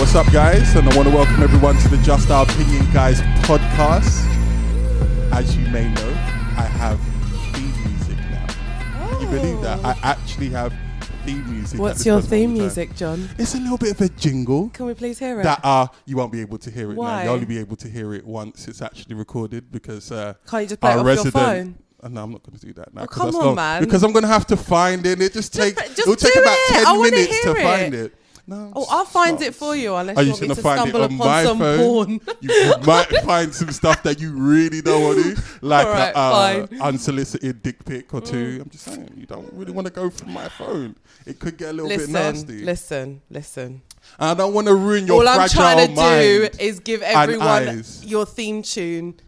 What's up, guys? And I want to welcome everyone to the Just Our Opinion Guys podcast. As you may know, I have theme music now. Can you believe that? I actually have theme music. What's your theme music, John? It's a little bit of a jingle. Can we please hear it? That you won't be able to hear it Why? now. You'll only be able to hear it once it's actually recorded because can't you just play it off your phone? No, I'm not going to do that now. Oh, come on, man. Because I'm going to have to find it. It just takes. It'll take do about it. 10 minutes to find it. No, I'll find it for you unless you want me to find stumble it on upon my some phone. porn. You might find some stuff that you really don't want to, like right, an unsolicited dick pic or two. I'm just saying, you don't really want to go from my phone. It could get a little bit nasty. Listen. I don't want to ruin your fragile mind. All I'm trying to do is give everyone your theme tune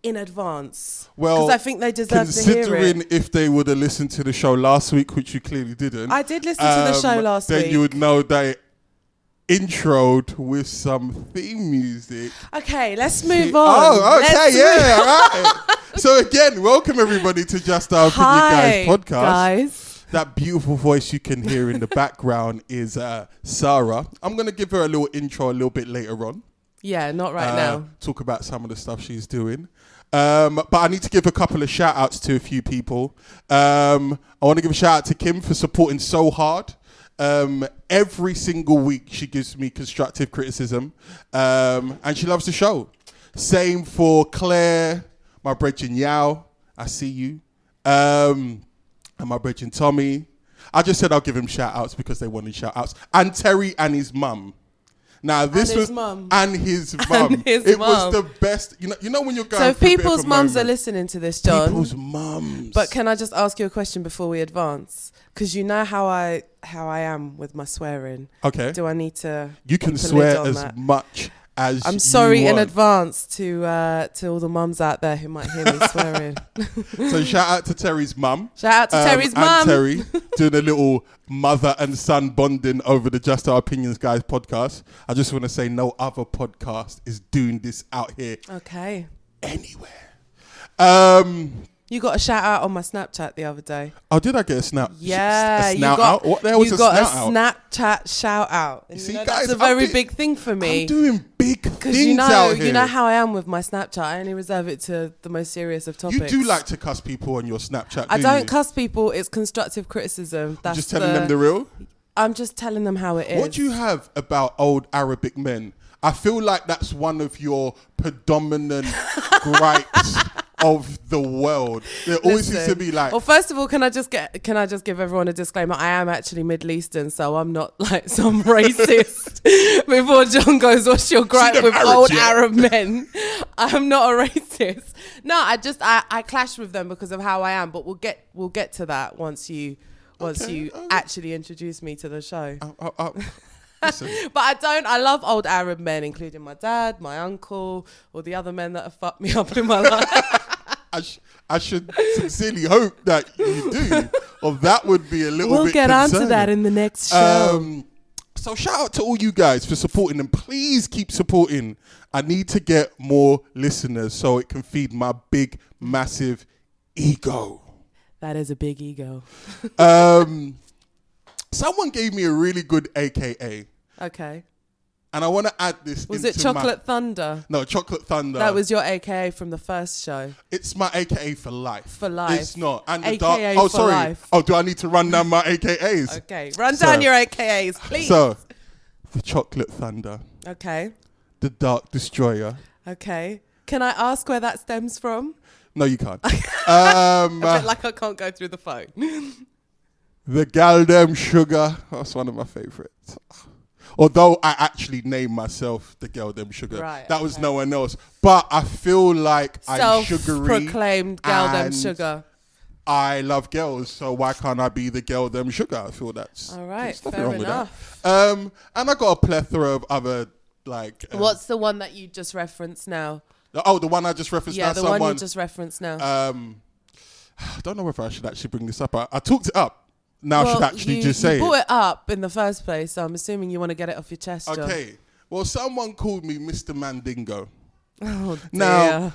in advance. Well, because I think they deserve to hear it. Considering if they would have listened to the show last week, which you clearly didn't. I did listen to the show last week. Then you would know that it introed with some theme music. Okay, let's move on. Oh, okay, all right. So again, welcome everybody to Just Our Opinion Guys podcast. Guys. That beautiful voice you can hear in the background is Sarah. I'm going to give her a little intro a little bit later on. Yeah, not right now. Talk about some of the stuff she's doing. But I need to give a couple of shout outs to a few people. I want to give a shout out to Kim for supporting so hard. Every single week she gives me constructive criticism. And she loves the show. Same for Claire, my brethren Yao. I see you. And my brethren Tommy. I just said I'll give him shout outs because they wanted shout outs. And Terry and his mum. Now this was and his mum. It was the best. You know when you're going. So if people's mums are listening to this, John. People's mums. But can I just ask you a question before we advance? Because you know how I am with my swearing. Okay. Do I need to? You can swear as much as. I'm sorry you want. in advance to all the mums out there who might hear me swearing. So shout out to Terry's mum. Shout out to Terry's mum. And Terry doing a little mother and son bonding over the Just Our Opinions Guys podcast. I just want to say no other podcast is doing this out here. Okay. Anywhere. You got a shout out on my Snapchat the other day. Oh, did I get a snap? Yeah. A snout out? What the hell was a snout out? You got a Snapchat shout out. And see, you know, guys, that's a very big thing for me. I'm doing big things out here. You know how I am with my Snapchat. I only reserve it to the most serious of topics. You do like to cuss people on your Snapchat, I don't cuss people. It's constructive criticism. That's just telling them the real? I'm just telling them how it is. What do you have about old Arabic men? I feel like that's one of your predominant gripes of the world. There always seems to be like. Well, first of all, can I just give everyone a disclaimer? I am actually Middle Eastern, so I'm not like some racist. Before John goes, what's your gripe with old Arab men? I'm not a racist. No, I clash with them because of how I am. But we'll get to that once you actually introduce me to the show. But I love old Arab men, including my dad, my uncle, or the other men that have fucked me up in my life. I should sincerely hope that you do, or that would be a little bit We'll get concerning. onto that in the next show. So shout out to all you guys for supporting, and please keep supporting. I need to get more listeners so it can feed my big, massive ego. That is a big ego. Someone gave me a really good AKA. Okay. And I want to add this. Was it Chocolate Thunder? No, Chocolate Thunder. That was your AKA from the first show. It's my AKA for life. For life. It's not. And AKA oh, for sorry. life. Oh, do I need to run down my AKAs? Okay. Run down your AKAs, please. So, the Chocolate Thunder. Okay. The Dark Destroyer. Okay. Can I ask where that stems from? No, you can't. A bit like I can't go through the phone. The Galdem Sugar. That's one of my favorites. Although I actually named myself the Girl Dem Sugar. Right, that was no one else. But I feel like I'm sugary. Self-proclaimed Girl Dem Sugar. I love girls, so why can't I be the Girl Dem Sugar? I feel that's all right. fair enough. And I got a plethora of other like. What's the one that you just referenced now? The one I just referenced now. Yeah, the one you just referenced now. I don't know whether I should actually bring this up. I talked it up. Now I should actually just say it. You brought it up in the first place, so I'm assuming you want to get it off your chest, John. Okay. Well, someone called me Mr. Mandingo. Oh, dear. Now,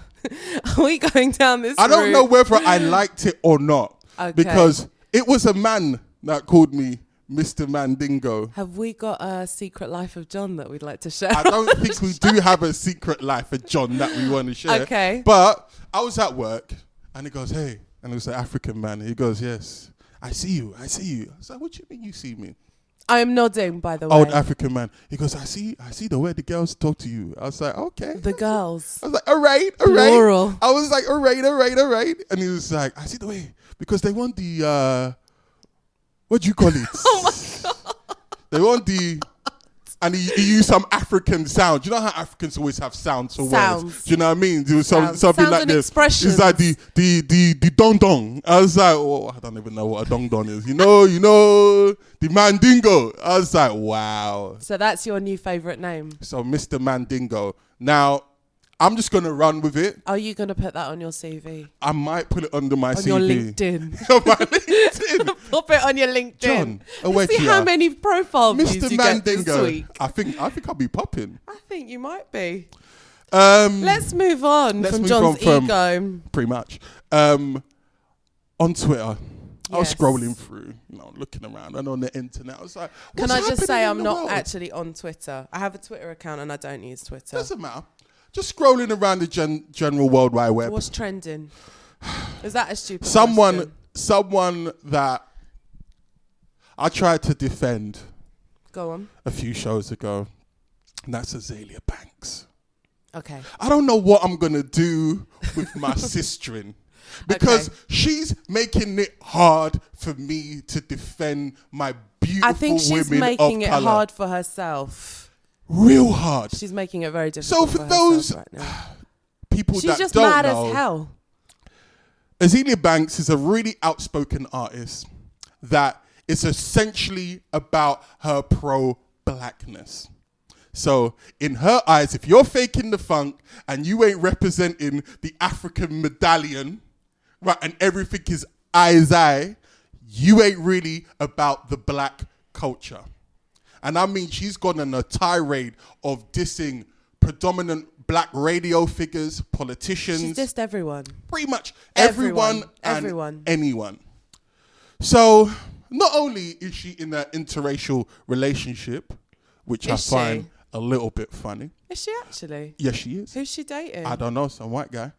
are we going down this I don't route? know whether I liked it or not. Okay. Because it was a man that called me Mr. Mandingo. Have we got a secret life of John that we'd like to share? I don't think we do have a secret life of John that we want to share. Okay. But I was at work and he goes, hey. And it was an African man. He goes, yes, I see you. I was like, what do you mean you see me? I'm nodding, by the way. Old African man. He goes, I see the way the girls talk to you. I was like, okay. The girls. I was like, all right. Plural. I was like, all right. And he was like, I see the way. Because they want the, what do you call it? Oh my God. They want the, and he used some African sound. Do you know how Africans always have sounds for words? Do you know what I mean? There was something sounds like this. It's like the dong dong. I was like, oh, I don't even know what a dong dong is. You know, the Mandingo. I was like, wow. So that's your new favourite name. So Mr. Mandingo. Now, I'm just going to run with it. Are you going to put that on your CV? I might put it under my CV. On your LinkedIn. On my LinkedIn. Pop it on your LinkedIn. John, Let's see how many profile views Mr. you Mandingo. get this week. I think I'll be popping. I think you might be. Let's move on from John's ego. Pretty much. On Twitter, I was Yes. scrolling through, looking around, and on the internet, I was like, Can I just say happening in I'm the not world? actually on Twitter. I have a Twitter account and I don't use Twitter. Doesn't matter. Just scrolling around the general World Wide Web. What's trending? Is that a stupid Someone question? that I tried to defend Go on. a few shows ago, and that's Azealia Banks. Okay. I don't know what I'm going to do with my sister-in, because she's making it hard for me to defend my beautiful I think she's women making of it colour. hard for herself. Real hard. She's making it very difficult. So for herself those right now. people She's that just don't mad know, as hell. Azealia Banks is a really outspoken artist that is essentially about her pro-blackness. So in her eyes, if you're faking the funk and you ain't representing the African medallion, right, and everything is eye, you ain't really about the black culture. And I mean, she's gone on a tirade of dissing predominant black radio figures, politicians. She's dissed everyone. Pretty much everyone and Everyone. anyone. So not only is she in an interracial relationship, which I Is find she? a little bit funny. Is she actually? Yes, she is. Who's she dating? I don't know, some white guy.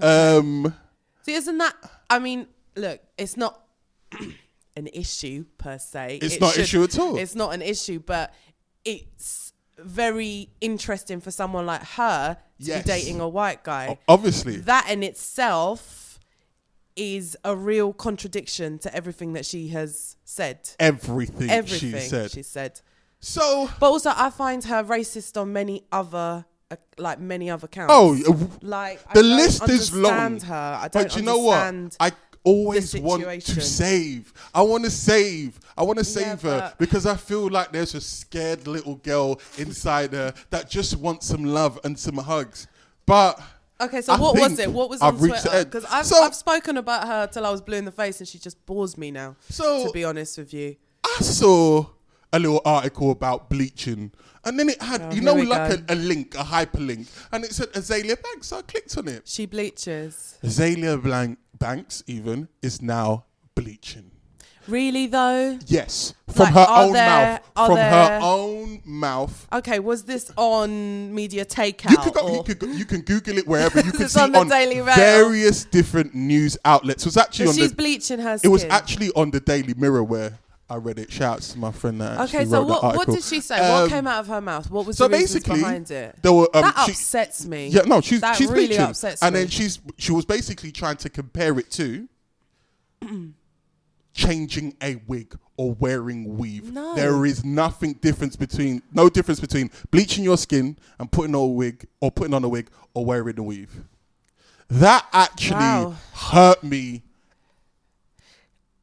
See, isn't that? I mean, look, it's not an issue per se. It's not an issue at all. It's not an issue, but it's very interesting for someone like her to Yes. be dating a white guy. Obviously. That in itself is a real contradiction to everything that she has said. Everything she she said. So, But also, I find her racist on many other counts. Like the I don't list is long. understand her. I don't but you know what? understand I always the want to situation. save. I want to save Yeah, her but- because I feel like there's a scared little girl inside her that just wants some love and some hugs. But Okay, so I what was think it? What was I've on reached Twitter? the Because end. I've So- spoken about her till I was blue in the face, and she just bores me now. So to be honest with you, I saw a little article about bleaching, and then it had, Oh, you know, here we like go. a link, a hyperlink, and it said Azealia Banks. So I clicked on it. she bleaches. Azealia Banks even is now bleaching. Really though? Yes, from Like, her are own there- mouth. are From there- her own mouth. Okay, was this on Media Takeout? You can Google it wherever. You can It's see on the Daily Mail. various different news outlets. It was actually So on she's the. bleaching her It skin. was actually on the Daily Mirror where I read it. Shouts to my friend that actually Okay, so wrote that what article. did she say? What came out of her mouth? What was So the reasons basically, behind it? there were That she- upsets me. Yeah, no, she's really bleaching, upsets and me. then she was basically trying to compare it to changing a wig or wearing weave. No. There is no difference between bleaching your skin and putting on a wig or wearing a weave. That actually hurt me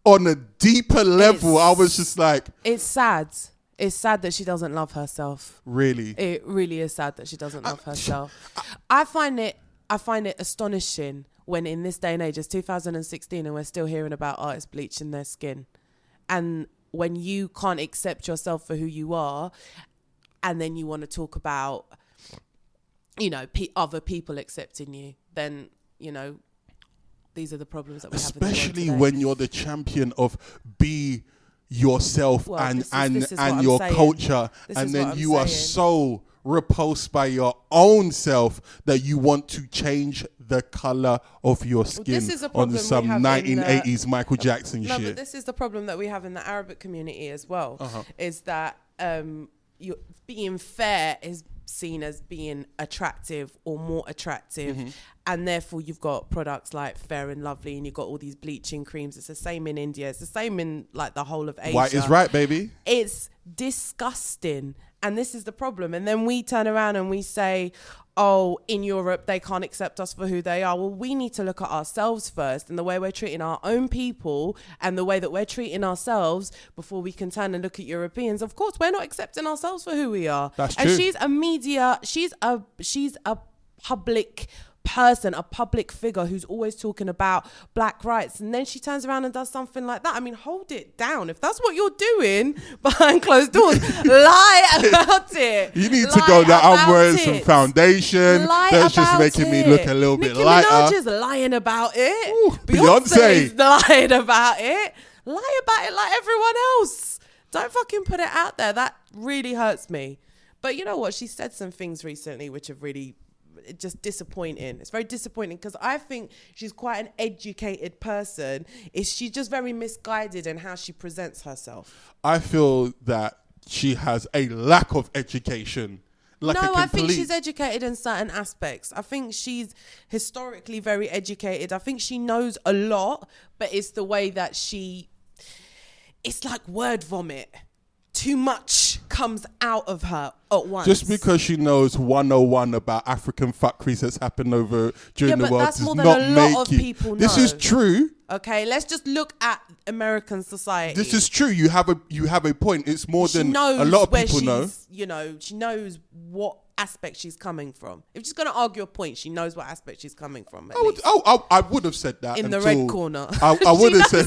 on a deeper level. I was just like, It's sad. It's sad that she doesn't love herself. really? It really is sad that she doesn't love herself. I find it astonishing when in this day and age, it's 2016 and we're still hearing about artists bleaching their skin. And when you can't accept yourself for who you are, and then you want to talk about, you know, other people accepting you, then, you know, these are the problems that we have in the world Especially today. when you're the champion of be yourself Well, and this is what I'm your saying. culture, This and is then what I'm you are saying. so repulsed by your own self that you want to change the color of your skin this is a on problem some we have in 1980s Michael Jackson No, shit. but this is the problem that we have in the Arabic community as well, is that you being fair is seen as being attractive or more attractive, and therefore you've got products like Fair and Lovely, and you've got all these bleaching creams. It's the same in India. It's the same in like the whole of Asia. White is right, baby. It's disgusting, and this is the problem. And then we turn around and we say, oh, in Europe, they can't accept us for who they are. Well, we need to look at ourselves first and the way we're treating our own people and the way that we're treating ourselves before we can turn and look at Europeans. Of course, we're not accepting ourselves for who we are. That's and true. she's a public person, a public figure who's always talking about black rights, and then she turns around and does something like that. I mean, hold it down. If that's what you're doing behind closed doors, lie about it. You need to go that I'm wearing some it. foundation. Lie That's just about making me it. look a little bit Nicki lighter. Minaj is lying about it. Ooh, Beyonce's lying about it. Lie about it like everyone else. Don't fucking put it out there. That really hurts me. But you know what? She said some things recently which have really just disappointing. It's very disappointing because I think she's quite an educated person. She's just very misguided in how she presents herself. I feel that she has a lack of education. I think she's educated in certain aspects. I think she's historically very educated. I think she knows a lot, but it's the way that it's like word vomit. Too much comes out of her at once. Just because she knows 101 about African fuckeries that's happened over during the world that's does more than not a make lot of you. people This know. is true. Okay, let's just look at American society. This is true. You have a point. It's more She than knows a lot of where people know. she's, you know, she knows what aspect she's coming from. If she's going to argue a point, she knows what aspect she's coming from. I would have said that in the until- red corner. I would have said.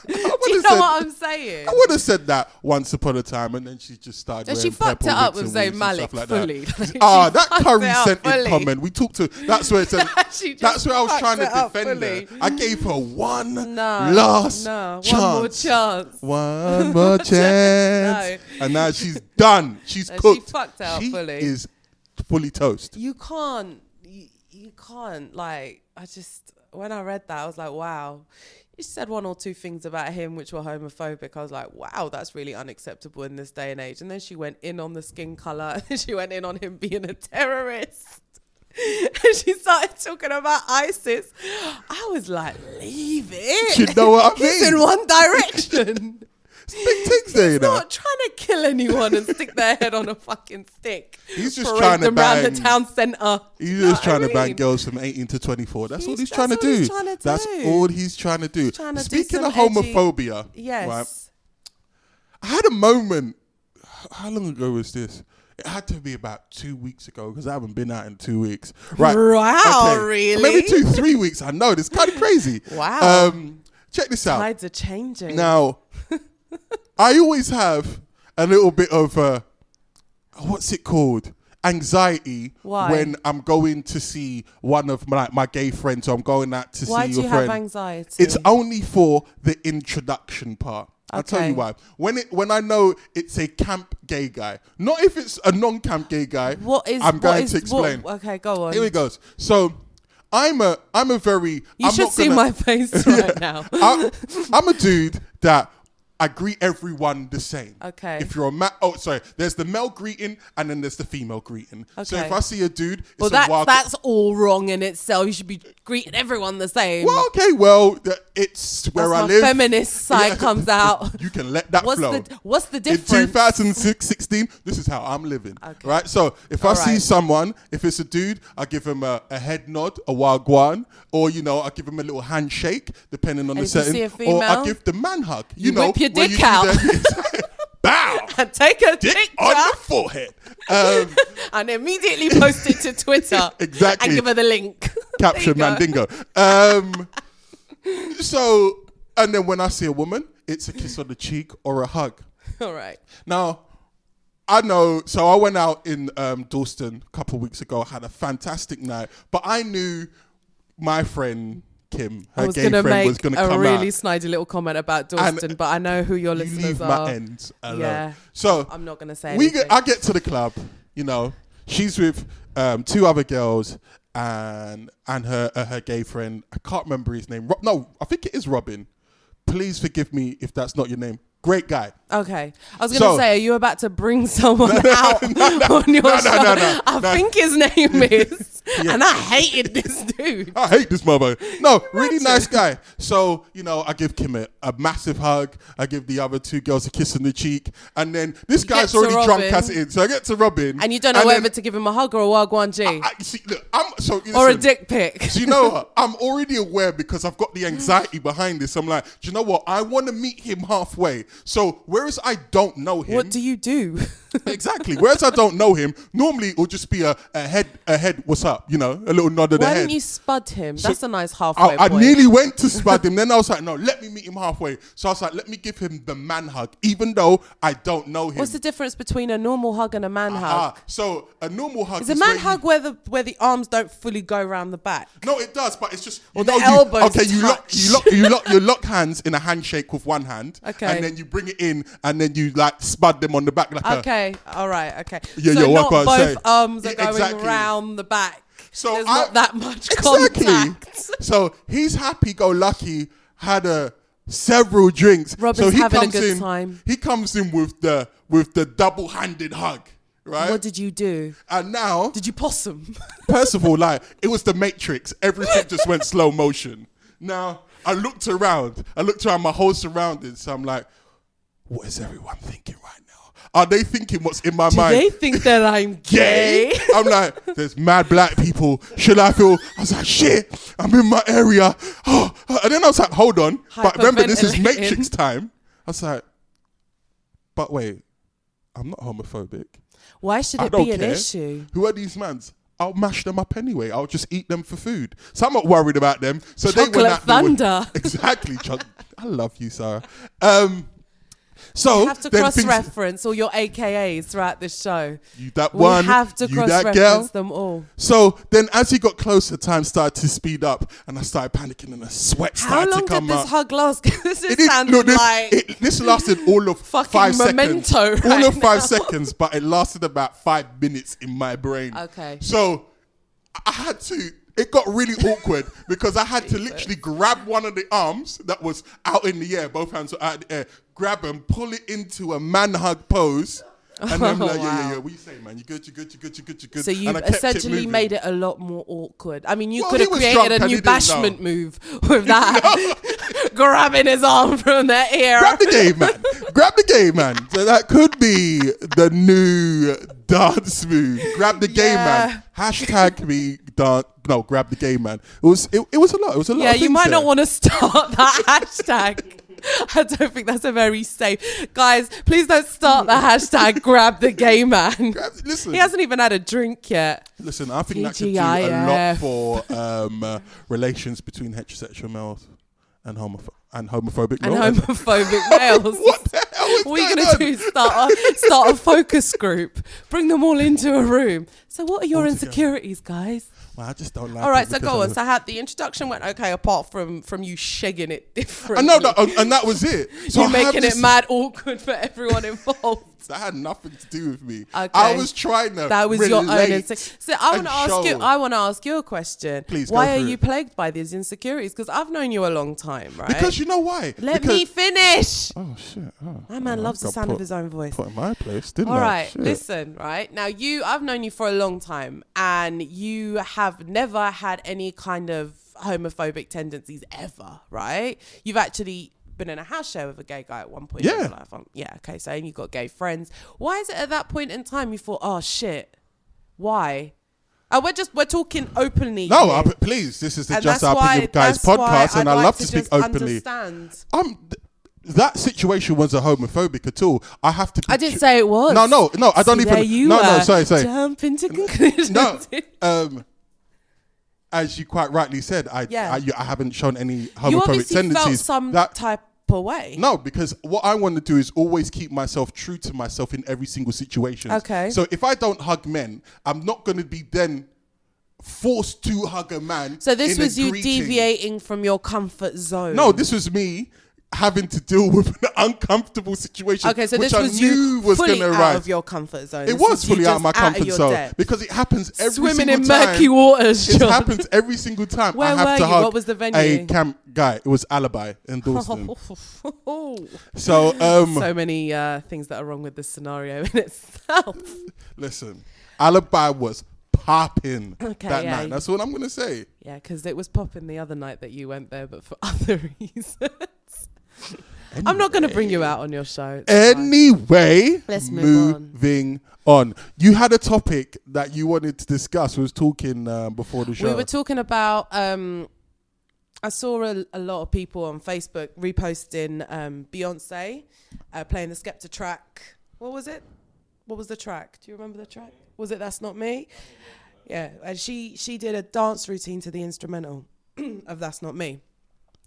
Do you know what I'm saying? I would have said that once upon a time, and then she just started. And she wearing fucked it purple up wigs with and Zayn wigs and Malik stuff like fully. That. She That fucked curry it up scented fully. comment. We talked to. That's where it's. She just That's where I was fucked trying to it up defend fully. her. I gave her one No, last chance. one more chance. One more chance. No. And now she's done. She's No, cooked. she fucked out She fully. is fully toast. You can't, like, when I read that, I was like, wow. She said one or two things about him which were homophobic. I was like, wow, that's really unacceptable in this day and age. And then she went in on the skin colour. And she went in on him being a terrorist. And she started talking about ISIS. I was like, leave it. You know what I mean? He's in one direction. Big things there, you know. Not trying to kill anyone and stick their head on a fucking stick. He's just Parade trying to them around the bang- town centre. He's just trying to I bang mean? girls from 18 to 24. That's all he's That's trying to all do. he's trying to That's do. all he's trying to do. Trying to do Speaking some of homophobia, Yes. right, I had a moment. How long ago was this? It had to be about 2 weeks ago because I haven't been out in 2 weeks. Right. Wow, Okay. really? Maybe 3 weeks. I know. It's kind of crazy. Wow. Check this out. Tides are changing. Now, I always have a little bit of, what's it called? Anxiety. Why? When I'm going to see one of my gay friends, or I'm going out to Why see do your you friend. have anxiety? It's only for the introduction part. I'll tell Okay. you why. When I know it's a camp gay guy, not if it's a non-camp gay guy. I'm going to explain. Okay, go on. Here it goes. So I'm a very. You I'm should not see gonna- my face right now. I'm a dude that I greet everyone the same. Okay. If you're there's the male greeting and then there's the female greeting. So Okay. if I see a dude, it's Well, a wild. that's all wrong in itself. You should be greeting everyone the same. Well, okay, it's where That's I my live. feminist side comes out. You can let that flow. What's the In difference? 2016, this is how I'm living. Okay. Right? So if I All see right. someone, if it's a dude, I give him a head nod, a wagwan, or, I give him a little handshake, depending on And the if you setting. see a Or I female, give the man hug. you know, whip your where dick you do out. Bow! And take a Dick picture on the forehead. and immediately post it to Twitter. Exactly. And give her the link. Caption There you go. Mandingo. So, and then when I see a woman, it's a kiss on the cheek or a hug. All right. Now, I know, so I went out in Dalston a couple of weeks ago, had a fantastic night, but I knew my friend Kim. I Her was gay going to friend was make going to a come really out. snidey little comment about Dalston, but I know who your You listeners leave are. my ends alone. Yeah. So I'm not going to say anything. I get to the club, you know, she's with 2 other girls and her gay friend. I can't remember his name. No, I think it is Robin. Please forgive me if that's not your name. Great guy. Okay. I was going to say, are you about to bring someone out on your show? No. I think his name is. Yeah. And I hated this dude. I hate this mother. No, really nice guy. So, you know, I give Kim a massive hug. I give the other 2 girls a kiss on the cheek. And then this guy's already drunk as it is. So I get to Robin. And you don't know whether to give him a hug or a wagwan G. See, look, listen, or a dick pic. So you know what? I'm already aware because I've got the anxiety behind this. I'm like, do you know what? I want to meet him halfway. So whereas I don't know him. What do you do? Exactly. Whereas I don't know him, normally it will just be a head, what's up? You know, a little nod of the head. Why didn't you spud him? So that's a nice halfway I point. nearly went to spud him. Then I was like, no, let me meet him halfway. So I was like, let me give him the man hug, even though I don't know him. What's the difference between a normal hug and a man hug? So a normal hug is a man hug where the arms don't fully go around the back? No, it does, but it's just or the elbows. Okay, you lock hands in a handshake with one hand, and then you bring it in, and then you like spud them on the back like okay, all right, okay. Yeah, so not both arms are going round the back. So there's not that much contact. So he's happy-go-lucky, had several drinks. Robin's having a good time. He comes in with the double-handed hug. Right? What did you do? And now... Did you possum? First of all, like, it was the Matrix. Everything just went slow motion. Now, I looked around my whole surroundings. So I'm like, what is everyone thinking right now? Are they thinking what's in my mind? Do they think that I'm gay? I'm like, there's mad black people. Should I feel... I was like, shit, I'm in my area. Oh. And then I was like, hold on. But remember, this is Matrix time. I was like, but wait, I'm not homophobic. Why should it be an issue? Who are these mans? I'll mash them up anyway. I'll just eat them for food. So I'm not worried about them. So Chocolate they went thunder. Exactly. I love you, Sarah. So you have to cross-reference all your AKAs throughout this show. You that one. We have to cross-reference them all. So then as he got closer, time started to speed up and I started panicking and the sweat started to come out. How long did this hug last? This lasted all of 5 seconds. Memento right all of 5 now. seconds, but it lasted about 5 minutes in my brain. Okay. So I had to... It got really awkward because I had to literally grab one of the arms that was out in the air, both hands were out in the air, grab them, pull it into a man hug pose. And then I'm like, yeah. What you saying, man? You good? So you essentially made it a lot more awkward. I mean, you could have created created a new bashment move with that. Grabbing his arm from the ear. Grab the gay man. So that could be the new dance move. Grab the gay man. Hashtag me dance. No, grab the gay man. It was a lot. It was a lot. Yeah, of you might there. not want to start that hashtag. I don't think that's a very safe. Guys, please don't start the hashtag grab the gay man. Listen. He hasn't even had a drink yet. Listen, I think that could do a lot for relations between heterosexual males and homophobic males. And homophobic males. What the hell is what are you going going to do? Start a focus group. Bring them all into a room. So what are your insecurities, guys? Well, I just don't like. All right, so go on. So the introduction went okay, apart from you shagging it differently. I know that, and that was it. So you're making it mad awkward for everyone involved. That had nothing to do with me. Okay. I was trying to. That was your own insecurity. So I want to ask you a question. Please. Why are you plagued by these insecurities? Because I've known you a long time, right? Because you know why. Let me finish. Oh shit! My man loves the sound of his own voice. Put in my place, didn't I? All right, listen. Right now, I've known you for a long time, and you have never had any kind of homophobic tendencies ever, right? You've actually been in a house share with a gay guy at one point in your life. Okay, so you've got gay friends. Why is it at that point in time you thought, oh shit, why? We're talking openly. No, please, this is the Just Our Opinion Guys podcast, and I love to speak openly. That situation wasn't homophobic at all. I didn't say it was. No, I don't even. No, sorry. Jump into conclusions. No, as you quite rightly said, I haven't shown any homophobic tendencies. Felt some type of way. No, because what I want to do is always keep myself true to myself in every single situation. Okay. So if I don't hug men, I'm not going to be then forced to hug a man. So this in a was you greeting. deviating from your comfort zone. No, this was me having to deal with an uncomfortable situation. Okay, so which this I was knew you was fully going to out arise. of your comfort zone. It This was is you fully out of just my of comfort your zone depth. because it happens every Swimming single in time. murky waters, It John. happens every single time. Where I have were to you? hug What was the venue? a camp guy. It was Alibi in Dalston. So So many things that are wrong with this scenario in itself. listen, Alibi was popping that yeah. night. That's what I'm gonna say. Yeah, because it was popping the other night that you went there, but for other reasons. I'm not going to bring you out on your show. Anyway, Let's move moving on. You had a topic that you wanted to discuss. We was talking before the show. We were talking about. I saw a lot of people on Facebook reposting Beyoncé playing the Skepta track. What was it? What was the track? Do you remember the track? Was it That's Not Me? Yeah, and she did a dance routine to the instrumental of That's Not Me.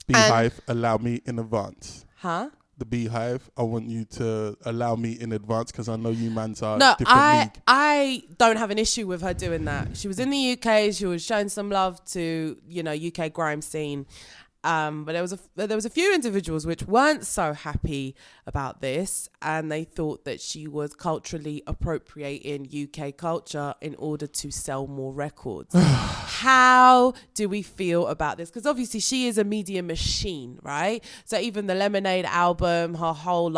Beehive, allow me in advance. Huh? The Beehive, I want you to allow me in advance because I know you mans are No, different league. I don't have an issue with her doing that. She was in the UK. She was showing some love to, UK grime scene. But there was a few individuals which weren't so happy about this, and they thought that she was culturally appropriating UK culture in order to sell more records. How do we feel about this? Because obviously she is a media machine, right? So even the Lemonade album, her whole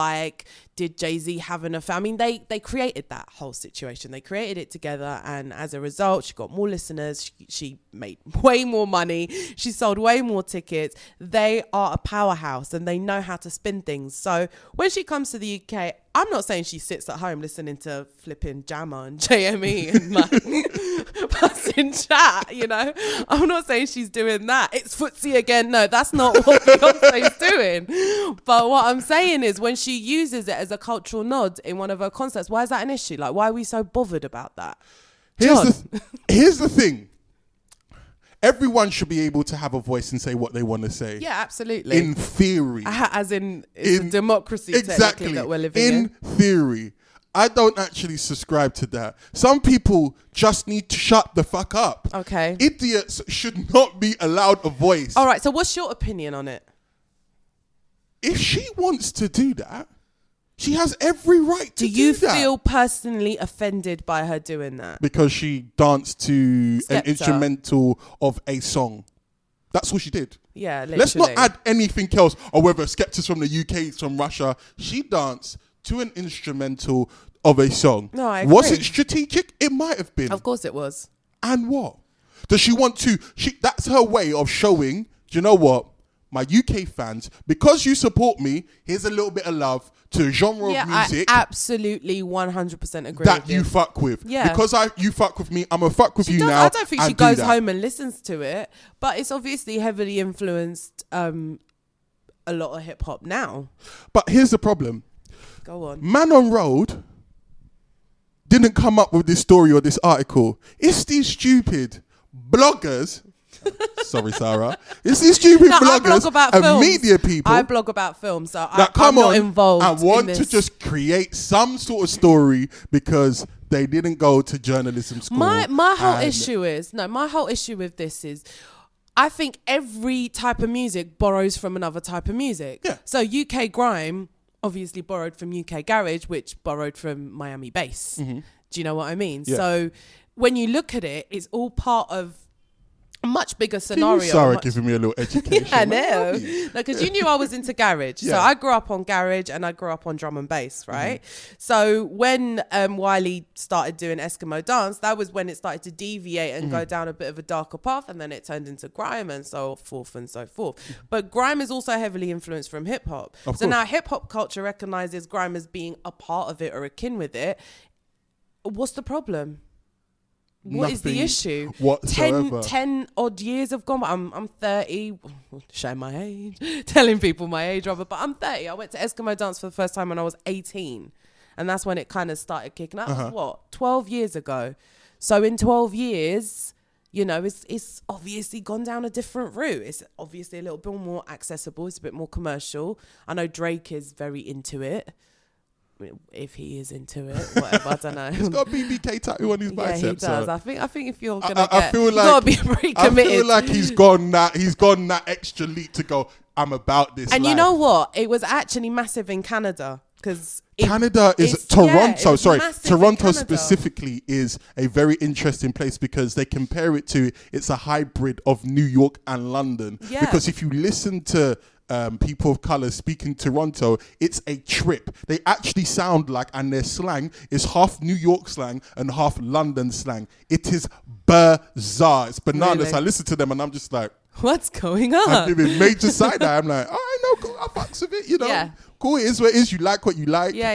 did Jay-Z have an affair? I mean, they created that whole situation. They created it together, and as a result, she got more listeners. She made way more money. She sold way more tickets. They are a powerhouse, and they know how to spin things. So when she comes to the UK, I'm not saying she sits at home listening to flipping Jammer and JME and passing chat, I'm not saying she's doing that. It's footsie again. No, that's not what Beyonce's doing. But what I'm saying is when she uses it as a cultural nod in one of her concerts, why is that an issue? Why are we so bothered about that? Here's the thing. Everyone should be able to have a voice and say what they want to say. Yeah, absolutely. In theory. As in, it's a democracy technically that we're living in. In theory. I don't actually subscribe to that. Some people just need to shut the fuck up. Okay. Idiots should not be allowed a voice. All right, so what's your opinion on it? If she wants to do that, she has every right to do that. Do you feel personally offended by her doing that? Because she danced to Skepta. an instrumental of a song. That's what she did. Yeah, literally. Let's not add anything else, or whether Skepta's from the UK, it's from Russia. She danced to an instrumental of a song. No, I agree. Was it strategic? It might have been. Of course it was. And what? Does she want to? That's her way of showing, do you know what? My UK fans, because you support me, here's a little bit of love to a genre of music. I absolutely 100% agree that with you fuck with. Yeah. Because you fuck with me, I'm going to fuck with you now. I don't think she goes home and listens to it, but it's obviously heavily influenced a lot of hip hop now. But here's the problem. Go on. Man on Road didn't come up with this story or this article. It's these stupid bloggers. Sorry, Sarah. It's these stupid bloggers and media people. I blog about films, so I'm not involved and want in to just create some sort of story because they didn't go to journalism school. My whole issue with this is I think every type of music borrows from another type of music. Yeah. So UK grime obviously borrowed from UK garage, which borrowed from Miami bass. Mm-hmm. Do you know what I mean? Yeah. So when you look at it, it's all part of a much bigger scenario. Sarah giving me a little education. Yeah, I know. Because you knew I was into garage. Yeah. So I grew up on garage and I grew up on drum and bass, right? Mm-hmm. So when Wiley started doing Eskimo dance, that was when it started to deviate and go down a bit of a darker path, and then it turned into grime and so forth and so forth. But grime is also heavily influenced from hip hop. So now hip hop culture recognizes grime as being a part of it or akin with it. What's the problem? What is the issue? Whatsoever. 10 odd years have gone. I'm 30. Showing my age. Telling people my age, rather. But I'm 30. I went to Eskimo dance for the first time when I was 18. And that's when it kind of started kicking up. That was 12 years ago. So in 12 years, it's obviously gone down a different route. It's obviously a little bit more accessible. It's a bit more commercial. I know Drake is very into it. if he is into it, whatever, I don't know. He's got a BBK tattoo on his Yeah, bicep. he does. So I think if you're gonna I feel like, you gotta be pretty committed. I feel like he's gone that extra leap to go, I'm about this. And life. you know what? It was actually massive in Canada because Canada is Toronto. Toronto Canada. specifically is a very interesting place because they compare it to, it's a hybrid of New York and London. Yeah. Because if you listen to people of color speaking Toronto, it's a trip. They actually sound like, and their slang is half New York slang and half London slang. It is bizarre. It's bananas. Really? I listen to them and I'm just like, what's going on? I'm giving major side eye. I'm like, oh, I know, cool, I fucks with it, you know. Yeah. Cool, it is what it is. You like what you like. Yeah.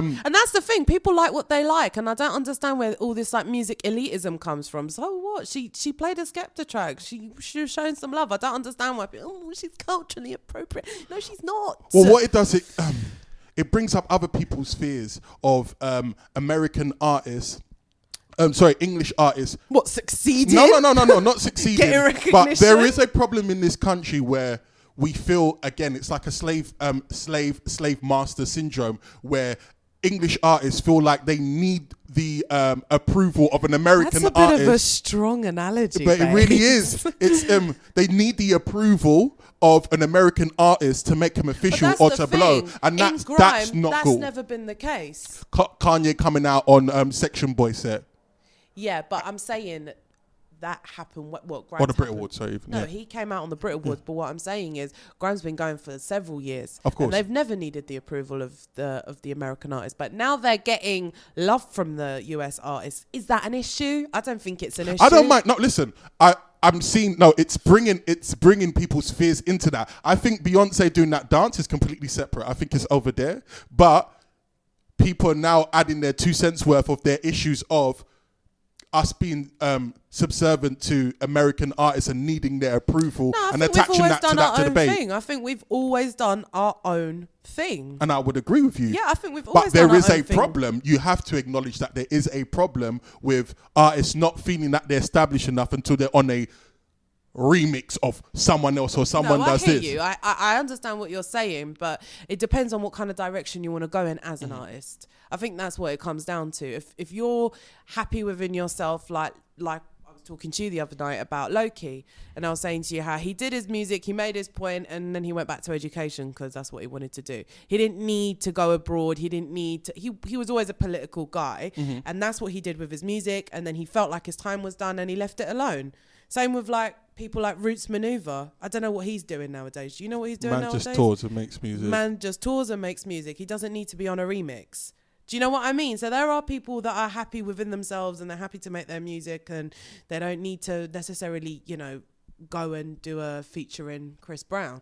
And that's the thing. People like what they like, and I don't understand where all this like music elitism comes from. So what? She played a Skepta track. She was showing some love. I don't understand why people, she's culturally appropriate. No, she's not. Well, what it does, it brings up other people's fears of American artists. English artists. What, succeeding? No, not succeeding. Getting recognition? But there is a problem in this country where we feel, again, it's like a slave master syndrome, where English artists feel like they need the approval of an American artist. That's a bit of a strong analogy, but it really is. It's they need the approval of an American artist to make him official or to blow, and that's not cool. That's never been the case. Kanye coming out on Section Boy set. Yeah, but I'm saying that happened. What Grimes On the Brit happened. Awards, sorry. No, he came out on the Brit Awards. But what I'm saying is, Grimes been going for several years. Of course, and they've never needed the approval of the American artists. But now they're getting love from the US artists. Is that an issue? I don't think it's an issue. I don't mind. No, listen. I'm seeing. No, it's bringing people's fears into that. I think Beyonce doing that dance is completely separate. I think it's over there, but people are now adding their 2 cents worth of their issues of us being subservient to American artists and needing their approval and attaching that to that debate. Thing. I think we've always done our own thing. And I would agree with you. Yeah, I think we've always done our own thing. But there is a thing. problem. You have to acknowledge that there is a problem with artists not feeling that they're established enough until they're on a remix of someone else or someone does this. I hear you. I understand what you're saying, but it depends on what kind of direction you want to go in as an artist. I think that's what it comes down to. If you're happy within yourself, like I was talking to you the other night about Loki, and I was saying to you how he did his music, he made his point, and then he went back to education because that's what he wanted to do. He didn't need to go abroad. He didn't need to. He was always a political guy, and that's what he did with his music. And then he felt like his time was done, and he left it alone. Same with like people like Roots Maneuver. I don't know what he's doing nowadays. Do you know what he's doing nowadays? Man just tours and makes music. Man just tours and makes music. He doesn't need to be on a remix. Do you know what I mean? So there are people that are happy within themselves and they're happy to make their music and they don't need to necessarily, go and do a featuring Chris Brown.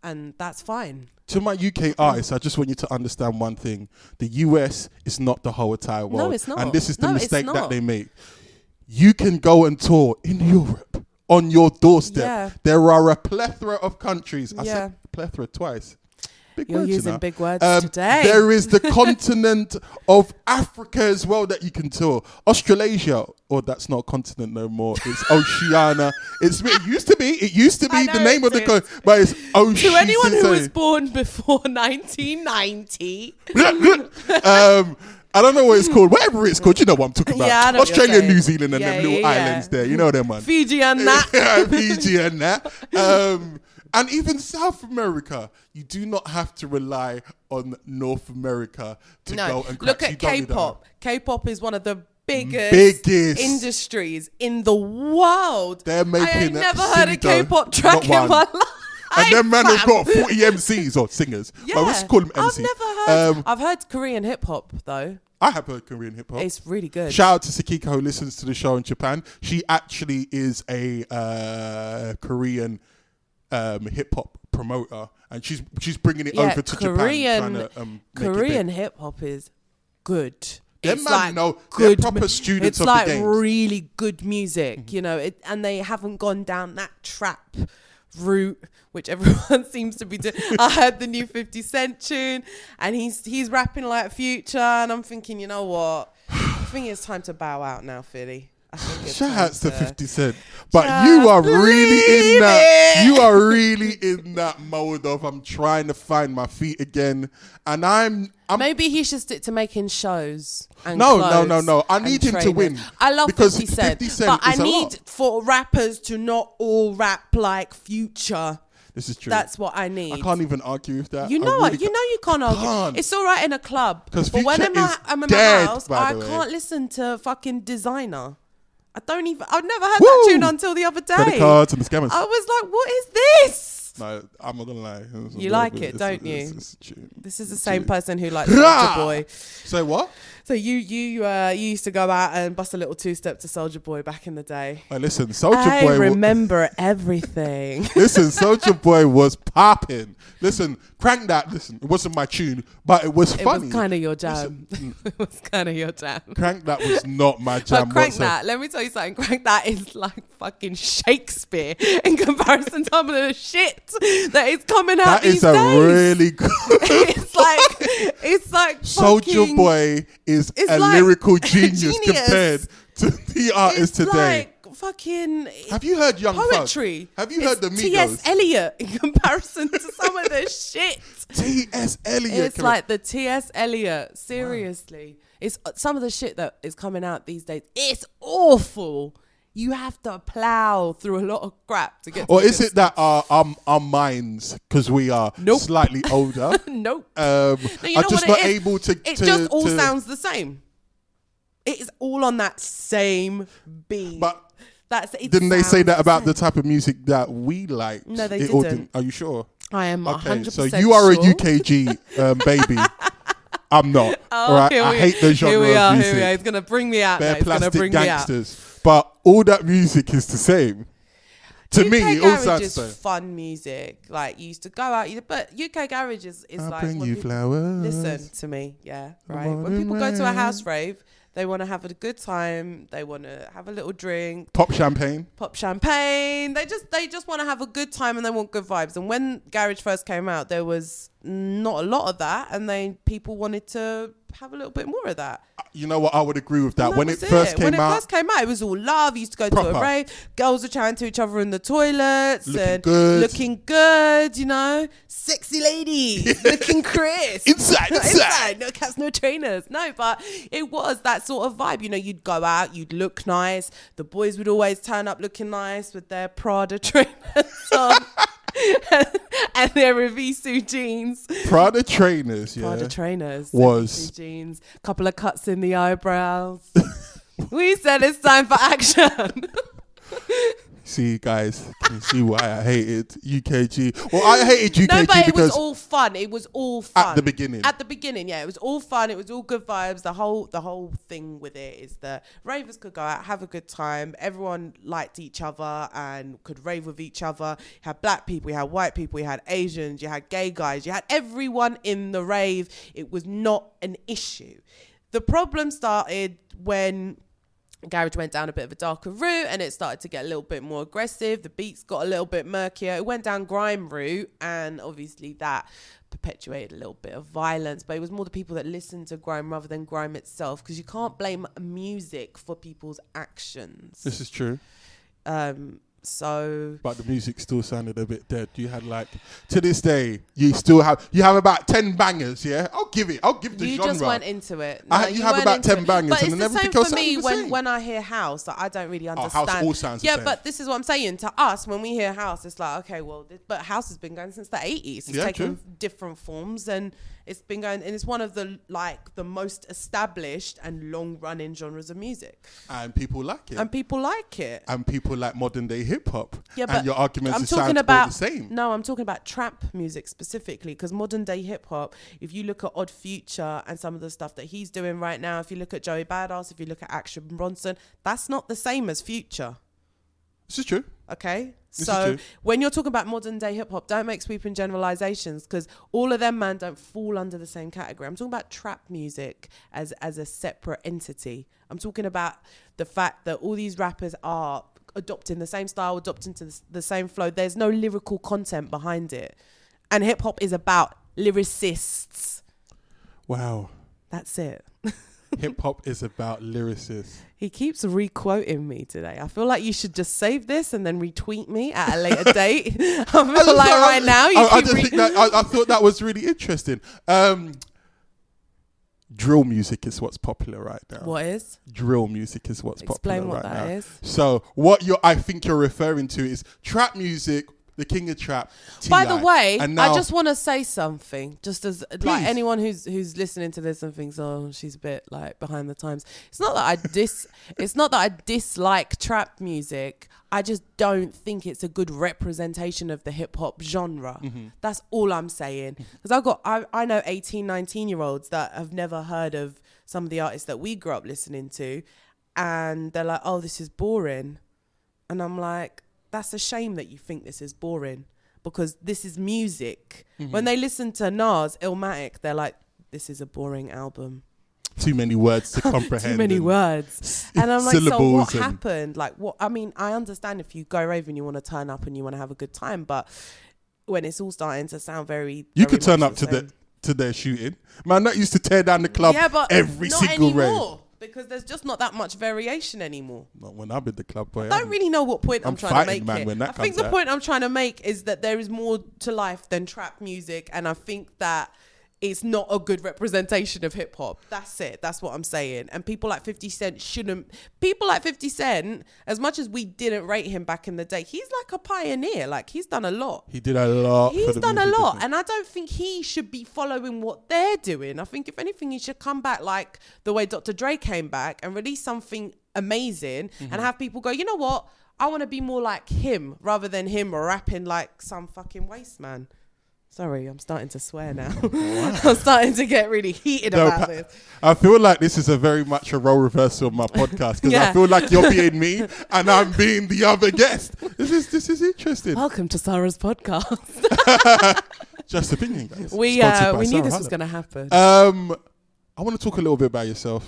And that's fine. To my UK artists, I just want you to understand one thing. The US is not the whole entire world. No, it's not. And this is the mistake that not. they make. You can go and tour in Europe on your doorstep. Yeah. There are a plethora of countries. I said plethora twice. You're using big words today. There is the continent of Africa as well that you can tour. Australasia, or that's not a continent no more. It's Oceania. It used to be the name of the country, but it's Oceania. To anyone who was born before 1990. I don't know what it's called. Whatever it's called, you know what I'm talking about. Yeah, I know Australia, New Zealand, and them little islands there. You know them, man. Fiji and that. Fiji and that. And even South America, you do not have to rely on North America to go and look at K-pop. K-pop is one of the biggest industries in the world. They're making. I ain't never heard a K-pop track in my life. And them man have got 40 MCs or singers. Yeah, but let's call them MCs. I've never heard. I've heard Korean hip hop though. I have heard Korean hip hop. It's really good. Shout out to Sakiko who listens to the show in Japan. She actually is a Korean hip hop promoter, and she's bringing it over to Japan. Korean hip hop is good. Them man, they're proper students of the game. It's like really good music, and they haven't gone down that trap route, which everyone seems to be doing. I heard the new 50 Cent tune, and he's rapping like Future, and I'm thinking, you know what? I think it's time to bow out now, Philly. I think it's Shout time outs to 50 Cent. But you are really in that. You are really in that mode of I'm trying to find my feet again. And I'm maybe he should stick to making shows. And No. I and need him to trainers. win. I love because 50 Cent, 50 Cent but I is a need lot. for rappers to not all rap like Future. This is true. That's what I need. I can't even argue with that. You know I really you can't argue. can't. It's all right in a club. Because But when Future is I'm in dead, my house, by I the way. can't listen to fucking Designer. I've never heard Woo! that tune until the other day. Credit cards and the scammers. I was like, what is this? No, I'm not gonna lie. You like it, don't you? It's a tune. This is the same person who likes Rah! Soulja Boy. So what? So you used to go out and bust a little two-step to Soulja Boy back in the day. Hey, listen, Soulja I Boy. remember everything. Listen, Soulja Boy was popping. Listen, Crank That. Listen, it wasn't my tune, but it was It funny. was kind of your jam. It was kind of your jam. Crank That was not my jam. But Crank whatsoever. That, let me tell you something. Crank That is like fucking Shakespeare in comparison to some of the shit that is coming out That these is a days. really good. it's like Soulja fucking- Boy is it's a like lyrical a genius genius. compared to the artists It's today. like fucking Have you heard Young poetry. Thug? Have you heard the It's Migos? T.S. Eliot in comparison to some of the shit. T.S. Eliot. It's like the T.S. Eliot. Seriously. It's some of the shit that is coming out these days. It's awful. You have to plow through a lot of crap to get to Or the is good it that our minds, because we are Nope. slightly older, Nope. are No, you know just what not it is? able to... It just all sounds the same. It is all on that same beat. But It didn't they say sounds that about same. the type of music that we like? No, they didn't. Are you sure? I am 100% Okay, so you are a sure. UKG baby. I'm not. all right, I hate the genre Here we are. of music. Here we are. It's gonna bring me out. They're It's gonna plastic bring me out. gangsters. But all that music is the same. To me, it all garage sounds is the same. fun music. Like you used to go out, but UK garage is I'll like bring when you people- flowers. Listen to me, yeah, right. on When people go to a rain. house rave, they want to have a good time. They want to have a little drink, Pop champagne. pop champagne. They just want to have a good time and they want good vibes. And when garage first came out, there was not a lot of that, and people wanted to have a little bit more of that. You know what? I would agree with that. And When was it first came when out, it first came out, it was all love. You used to go to Proper. a rave. Girls were chatting to each other in the toilets Looking good. you know, sexy ladies, looking crisp. Inside. No cats, no trainers. No, but it was that sort of vibe. You know, you'd go out, you'd look nice. The boys would always turn up looking nice with their Prada trainers on. And their Revisu jeans. Prada trainers, yeah. Prada trainers. Was- Revisu jeans. Couple of cuts in the eyebrows. We said it's time for action. See, guys, can you see why I hated UKG? Well, I hated UKG No, but it was because all fun. It was all fun at the beginning. At the beginning, yeah, it was all fun. It was all good vibes. The whole thing with it is that ravers could go out, have a good time. Everyone liked each other and could rave with each other. You had black people, you had white people, you had Asians, you had gay guys, you had everyone in the rave. It was not an issue. The problem started when garage went down a bit of a darker route and it started to get a little bit more aggressive. The beats got a little bit murkier. It went down grime route, and obviously that perpetuated a little bit of violence. But it was more the people that listened to grime rather than grime itself, because you can't blame music for people's actions. This is true. So But the music still sounded a bit dead. You had to this day, you have about 10 bangers, yeah? I'll give the you genre. just went into it. You have weren't about into 10 it. bangers But and it's then the everything same else for me sounded the same. when I hear house. Like, I don't really understand. house all sounds the same. but this is what I'm saying. To us, when we hear house, it's like, okay, well, but house has been going since the 80s. It's Yeah, taken true. different forms, and it's been going, and it's one of the most established and long running genres of music. And people like it. And people like it. And people like modern day hip hop. Yeah, and but your arguments I'm sound talking all about the same. No, I'm talking about trap music specifically, because modern day hip hop, if you look at Odd Future and some of the stuff that he's doing right now, if you look at Joey Badass, if you look at Action Bronson, that's not the same as Future. This is true. Okay, This is so true. when you're talking about modern day hip hop, don't make sweeping generalizations, because all of them, man, don't fall under the same category. I'm talking about trap music as a separate entity. I'm talking about the fact that all these rappers are adopting the same style, adopting to the same flow. There's no lyrical content behind it, and hip hop is about lyricists. Wow. That's it. Hip hop is about lyricists. He keeps re-quoting me today. I feel like you should just save this and then retweet me at a later date. I feel like right now I thought that was really interesting. Drill music is what's popular right now. What is? Drill music is what's popular right now. Explain what that is. So what I think you're referring to is trap music, the king of trap, T.I. By the way, and now, I just want to say something, just as please. like anyone who's listening to this and thinks, oh, she's a bit like behind the times. It's not that I dislike trap music. I just don't think it's a good representation of the hip hop genre. Mm-hmm. That's all I'm saying. Because I know 18, 19-year-olds that have never heard of some of the artists that we grew up listening to, and they're like, oh, this is boring. And I'm like, that's a shame that you think this is boring, because this is music. Mm-hmm. When they listen to Nas, Illmatic, they're like, this is a boring album. Too many words to comprehend. Too many words. And I'm like, so what and happened? Like, what? I mean, I understand if you go rave and you want to turn up and you want to have a good time, but when it's all starting to sound very... You could turn up to their shooting. Man, that used to tear down the club every single rave. Because there's just not that much variation anymore. Not when I'm in the club, boy. I don't really know what point I'm trying to make man, here. when that I think the point I'm trying to make is that there is more to life than trap music, and I think that it's not a good representation of hip hop. That's it. That's what I'm saying. And people like 50 Cent shouldn't... People like 50 Cent, as much as we didn't rate him back in the day, he's like a pioneer. Like, he's done a lot. He did a lot. He's done a lot. And I don't think he should be following what they're doing. I think, if anything, he should come back like the way Dr. Dre came back and release something amazing, and have people go, you know what? I want to be more like him, rather than him rapping like some fucking waste man. Sorry, I'm starting to swear now. I'm starting to get really heated about this. I feel like this is very much a role reversal of my podcast, because I feel like you're being me and I'm being the other guest. This is interesting. Welcome to Sarah's podcast. Just opinion, guys. We knew this was going to happen. I want to talk a little bit about yourself.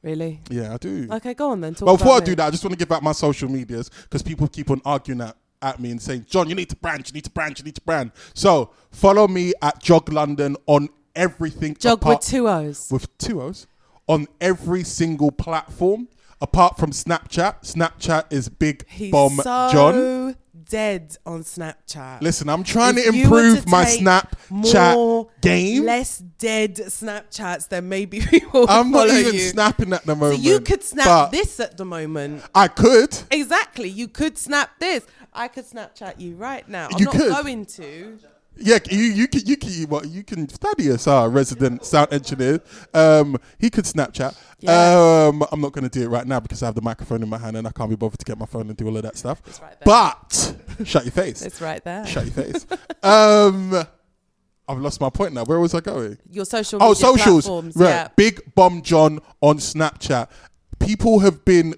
Really? Yeah, I do. Okay, go on then. Well, before I do that, I just want to give out my social medias, because people keep on arguing at me and saying, John, you need to brand. So follow me at JOOG London on everything. JOOG with 2 O's. With 2 O's. On every single platform, apart from Snapchat. Snapchat is Big Bomb John. Dead on Snapchat. Listen, I'm trying to improve my Snapchat game. Less dead Snapchats, then maybe people I'm follow not even you. snapping at the moment. So you could snap this at the moment. I could. Exactly. You could snap this. I could Snapchat you right now. I'm not going to. Yeah, you can Thaddeus, our resident sound engineer. He could Snapchat. Yeah. I'm not going to do it right now because I have the microphone in my hand and I can't be bothered to get my phone and do all of that stuff. It's right there. But shut your face. It's right there. Shut your face. I've lost my point now. Where was I going? Your social media socials. Platforms. Right. Yeah. Big Bomb John on Snapchat. People have been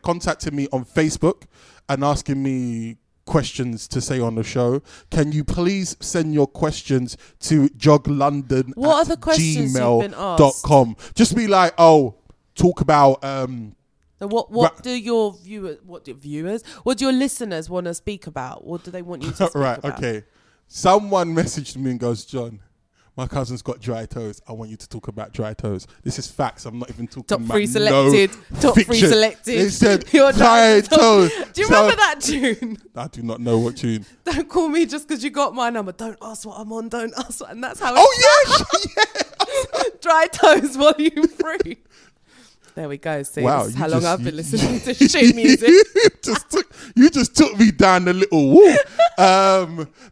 contacting me on Facebook and asking me questions to say on the show. Can you please send your questions to jooglondon what are the questions you've been asked? gmail.com. Just be like, talk about what do your listeners want to speak about? What do they want you to speak about? Okay. Someone messaged me and goes, John, my cousin's got dry toes. I want you to talk about dry toes. This is facts. I'm not even talking Top about three selected. Top fiction. three selected. They said dry toes. Do you remember that tune? I do not know what tune. Don't call me just because you got my number. Don't ask what I'm on. Don't ask what. And that's how. Yeah. Dry Toes Volume 3. There we go. See, wow, this is how long I've been listening to shit music. you just took me down the little wall.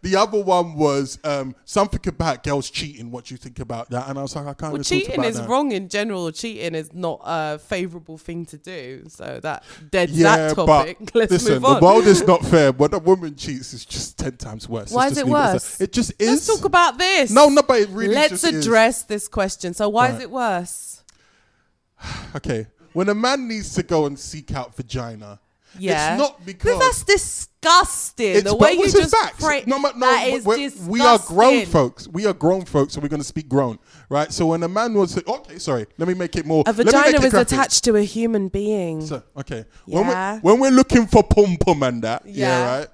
The other one was something about girls cheating. What do you think about that? And I was like, I can't. Well, cheating is wrong in general. Cheating is not a favourable thing to do. So that that topic. But let's listen, move on. the world is not fair. When a woman cheats, it's just 10 times worse. Why is it worse? It just is. Let's talk about this. No, but it really Let's just address this question. So why is it worse? Okay, when a man needs to go and seek out vagina, yeah, it's not because that's disgusting. The way you just pray, that is disgusting. We are grown folks. We are grown folks, so we're going to speak grown, right? So when a man was, let me make it more. A vagina is attached to a human being. So, okay, yeah. when we're looking for pum pum and that, yeah, right.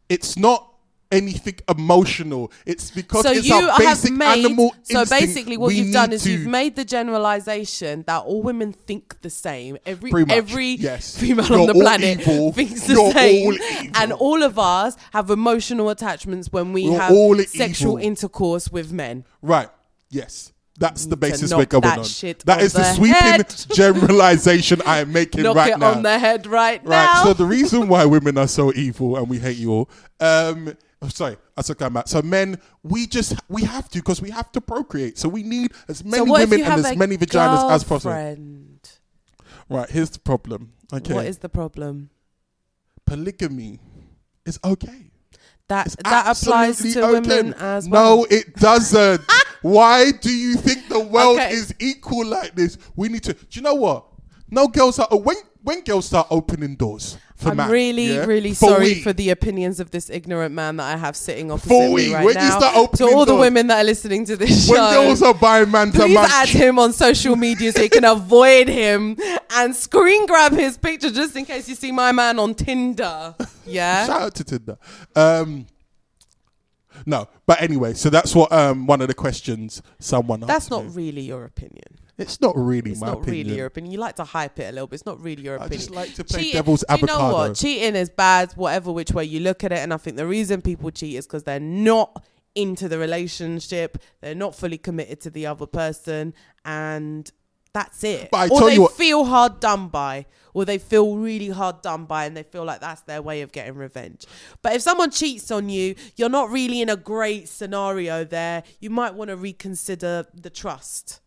It's not anything emotional. It's because So it's you our basic have made, animal so instinct. basically what We you've done need is to- you've made the generalization that all women think the same. Pretty much, Every yes. female You're on the all planet evil. thinks the You're same. all evil. And all of us have emotional attachments when we We're have all sexual evil. intercourse with men. Right. Yes. That's the basis knock we're going that on. shit That on is the the sweeping head. generalization I am making Knock right it now. on the head right Right. now. So the reason why women are so evil and we hate you all. Sorry, I took that back. So men, we have to, because we have to procreate. So we need as many what if women you and have as a many vaginas as possible. girlfriend? Right. Here's the problem. Okay. What is the problem? Polygamy is okay. That It's applies to absolutely women okay. as well. No, it doesn't. Why do you think the world Okay. is equal like this? We need to. Do you know what? No girls are. When girls start opening doors for I'm man, really, yeah? really For sorry we. for the opinions of this ignorant man that I have sitting opposite For me we. right When you now. start To opening all the doors. women that are listening to this When show, girls are buying man to please man. add him on social media so you can avoid him and screen grab his picture just in case you see my man on Tinder. Yeah. Shout out to Tinder. No, but anyway, so that's what one of the questions someone asked. That's me. not really your opinion. It's not really It's my not opinion. really your opinion. You like to hype it a little bit. It's not really your I opinion. just like to play Cheating- devil's do you avocado. know what? Cheating is bad, whatever which way you look at it. And I think the reason people cheat is because they're not into the relationship. They're not fully committed to the other person. And that's it. But I or tell they you what- feel hard done by. Or they feel really hard done by and they feel like that's their way of getting revenge. But if someone cheats on you, you're not really in a great scenario there. You might want to reconsider the trust.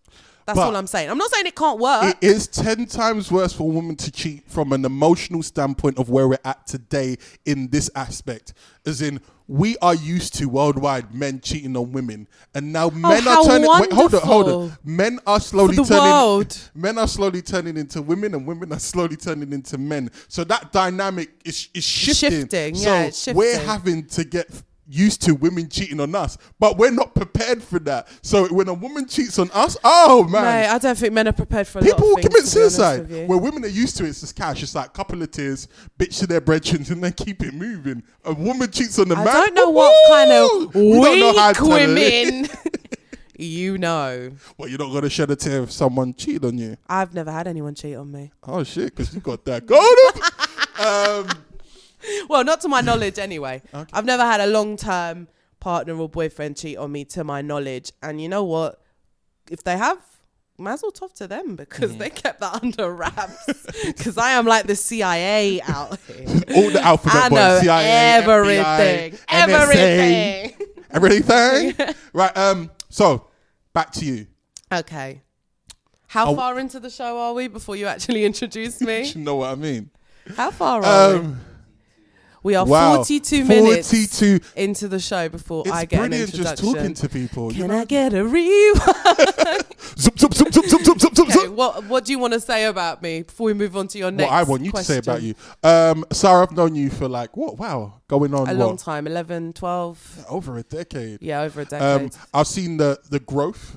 That's But all I'm saying. I'm not saying it can't work. It is 10 times worse for a woman to cheat from an emotional standpoint of where we're at today in this aspect. As in, we are used to worldwide men cheating on women, and now men how are turning. Wait, hold on. wonderful. Men are slowly For the turning. world. Men are slowly turning into women, and women are slowly turning into men. So that dynamic is shifting. So yeah, it's shifting. we're having to get used to women cheating on us, but we're not prepared for that. So when a woman cheats on us, oh man. Mate, I don't think men are prepared for a People lot will of things, commit to be honest suicide. with you. Where women are used to it's just cash. It's like a couple of tears, bitch to their brethren, and then keep it moving. A woman cheats on a man. I don't know what kind of We don't know how weak to tell it. women you know. Well, you're not gonna shed a tear if someone cheated on you. I've never had anyone cheat on me. Oh shit, because you got that gold. Well, not to my knowledge anyway. Okay. I've never had a long-term partner or boyfriend cheat on me to my knowledge. And you know what? If they have, mazel tov to them because they kept that under wraps. Because I am like the CIA out here. All the alphabet I boys. know CIA, everything. FBI, NSA, Everything. everything. Right. So back to you. Okay. How Oh. far into the show are we before you actually introduce me? You know what I mean? How far are we? We are Wow. 42 minutes 42. into the show before It's I get an brilliant introduction. just talking to people. Can I get a rewind? Zup, zup, zup, zup, zup, zup, zup, zup, Okay, zup. what do you want to say about me before we move on to your next What I want you question? to say about you. Sarah, I've known you for like, going on A long time, 11, 12. over a decade. Yeah, over a decade. I've seen the growth.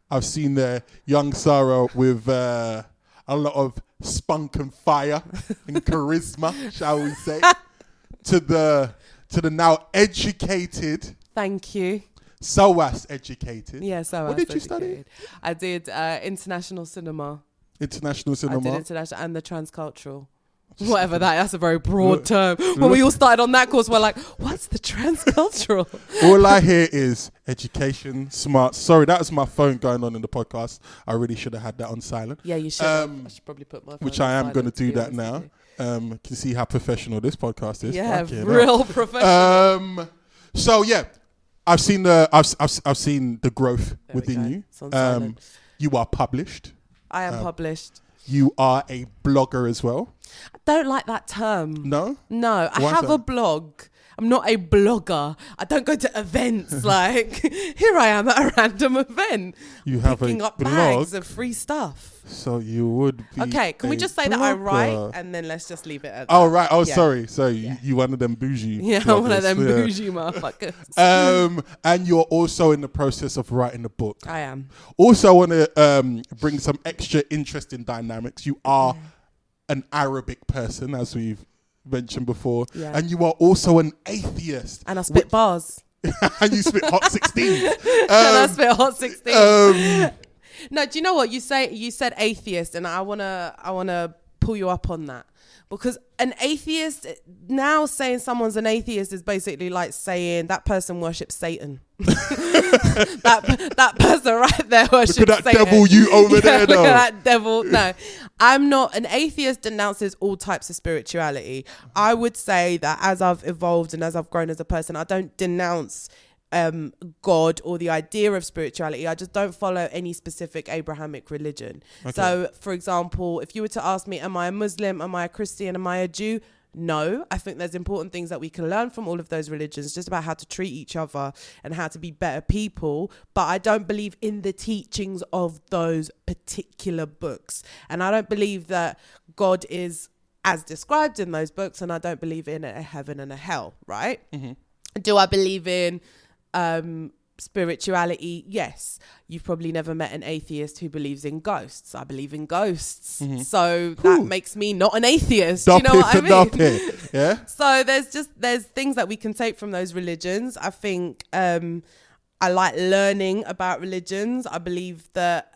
I've seen the young Sarah with a lot of spunk and fire and charisma, shall we say, to the now educated, Thank you. SOAS educated. Yeah, so What did you study? I did international cinema. International I cinema. did international and the transcultural. Whatever that's a very broad term. When we all started on that course, we're like, what's the transcultural? All I hear is education, smart. Sorry, that was my phone going on in the podcast. I really should have had that on silent. Yeah, you should. I should probably put my phone Which on I am silent, going to to do be that honest now. with you. Can see how professional this podcast is. Yeah, Fucking hell. real professional. So yeah, I've seen the growth There we within go. you. It's on silent. You are published. I am published. You are a blogger as well. I don't like that term. No? No, I Why is have that? a blog. I'm not a blogger. I don't go to events like here I am at a random event. You have picking a up blog. bags of free stuff. So you would be Okay, can we a just say that I write blogger. and then let's just leave it at Oh that. right. Oh Yeah. sorry. So Yeah. you one of them bougie. Yeah, I'm one of bloggers. them Yeah. bougie motherfuckers. And you're also in the process of writing a book. I am. Also, I want to bring some extra interesting dynamics. You are an Arabic person, as we've mentioned before. Yeah. And you are also an atheist. And I spit bars. And you spit hot 16. And I spit hot 16. No, do you know what you said atheist, and I wanna pull you up on that, because an atheist, now saying someone's an atheist is basically like saying that person worships Satan. that person right there worships Satan. Look at that devil you over there. Look at that devil. No, I'm not. An atheist denounces all types of spirituality. I would say that as I've evolved and as I've grown as a person, I don't denounce God or the idea of spirituality. I just don't follow any specific Abrahamic religion. Okay. So, for example, if you were to ask me, am I a Muslim, am I a Christian, am I a Jew? No, I think there's important things that we can learn from all of those religions, just about how to treat each other and how to be better people. But I don't believe in the teachings of those particular books. And I don't believe that God is as described in those books. And I don't believe in a heaven and a hell, right? Mm-hmm. Do I believe in spirituality? Yes. You've probably never met an atheist who believes in ghosts. I believe in ghosts. Mm-hmm. So cool. That makes me not an atheist. Do you know what I mean? Yeah. So there's things that we can take from those religions. I think I like learning about religions. I believe that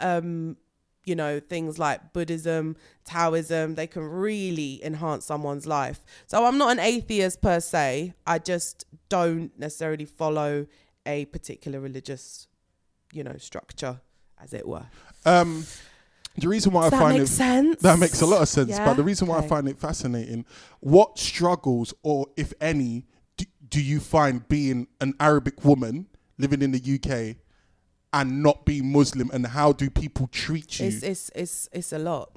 things like Buddhism, Taoism, they can really enhance someone's life. So I'm not an atheist per se. I just don't necessarily follow a particular religious, structure, as it were. The reason why Does I find make sense? That makes a lot of sense. Yeah? But the reason why I find it fascinating, what struggles, or if any, do you find being an Arabic woman living in the UK and not being Muslim, and how do people treat you? It's a lot.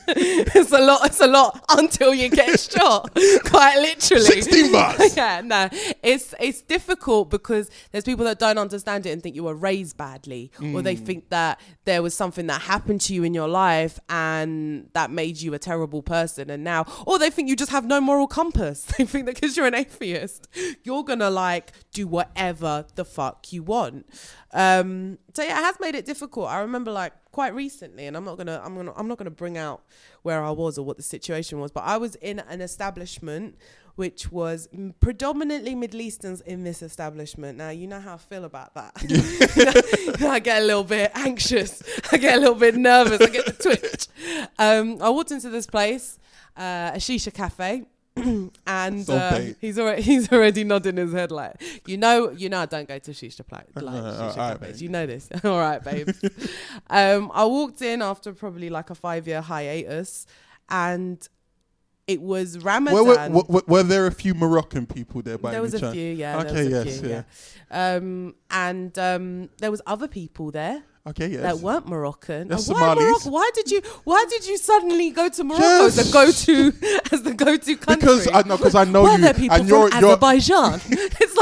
It's a lot until you get shot. Quite literally. 16 bars. Yeah, no. It's difficult because there's people that don't understand it and think you were raised badly, or they think that there was something that happened to you in your life and that made you a terrible person, and or they think you just have no moral compass. They think that because you're an atheist, you're gonna do whatever the fuck you want. So yeah, it has made it difficult. I remember quite recently, and I'm not gonna bring out where I was or what the situation was, but I was in an establishment which was predominantly Middle Easterns in this establishment. Now, you know how I feel about that. I get a little bit anxious. I get a little bit nervous. I get the twitch. I walked into this place, a shisha cafe. And he's already nodding his head I don't go to shisha cafes. You know this. All right, babe. I walked in after probably a 5-year hiatus, and it was Ramadan. Were there a few Moroccan people there by any chance? There was a few, yeah. Okay, yes, yeah. And there was other people there. Okay, yes. That weren't Moroccan. That's why Somalis. Why did you suddenly go to Morocco as the go-to country? Because I know you. There people and from Azerbaijan. It's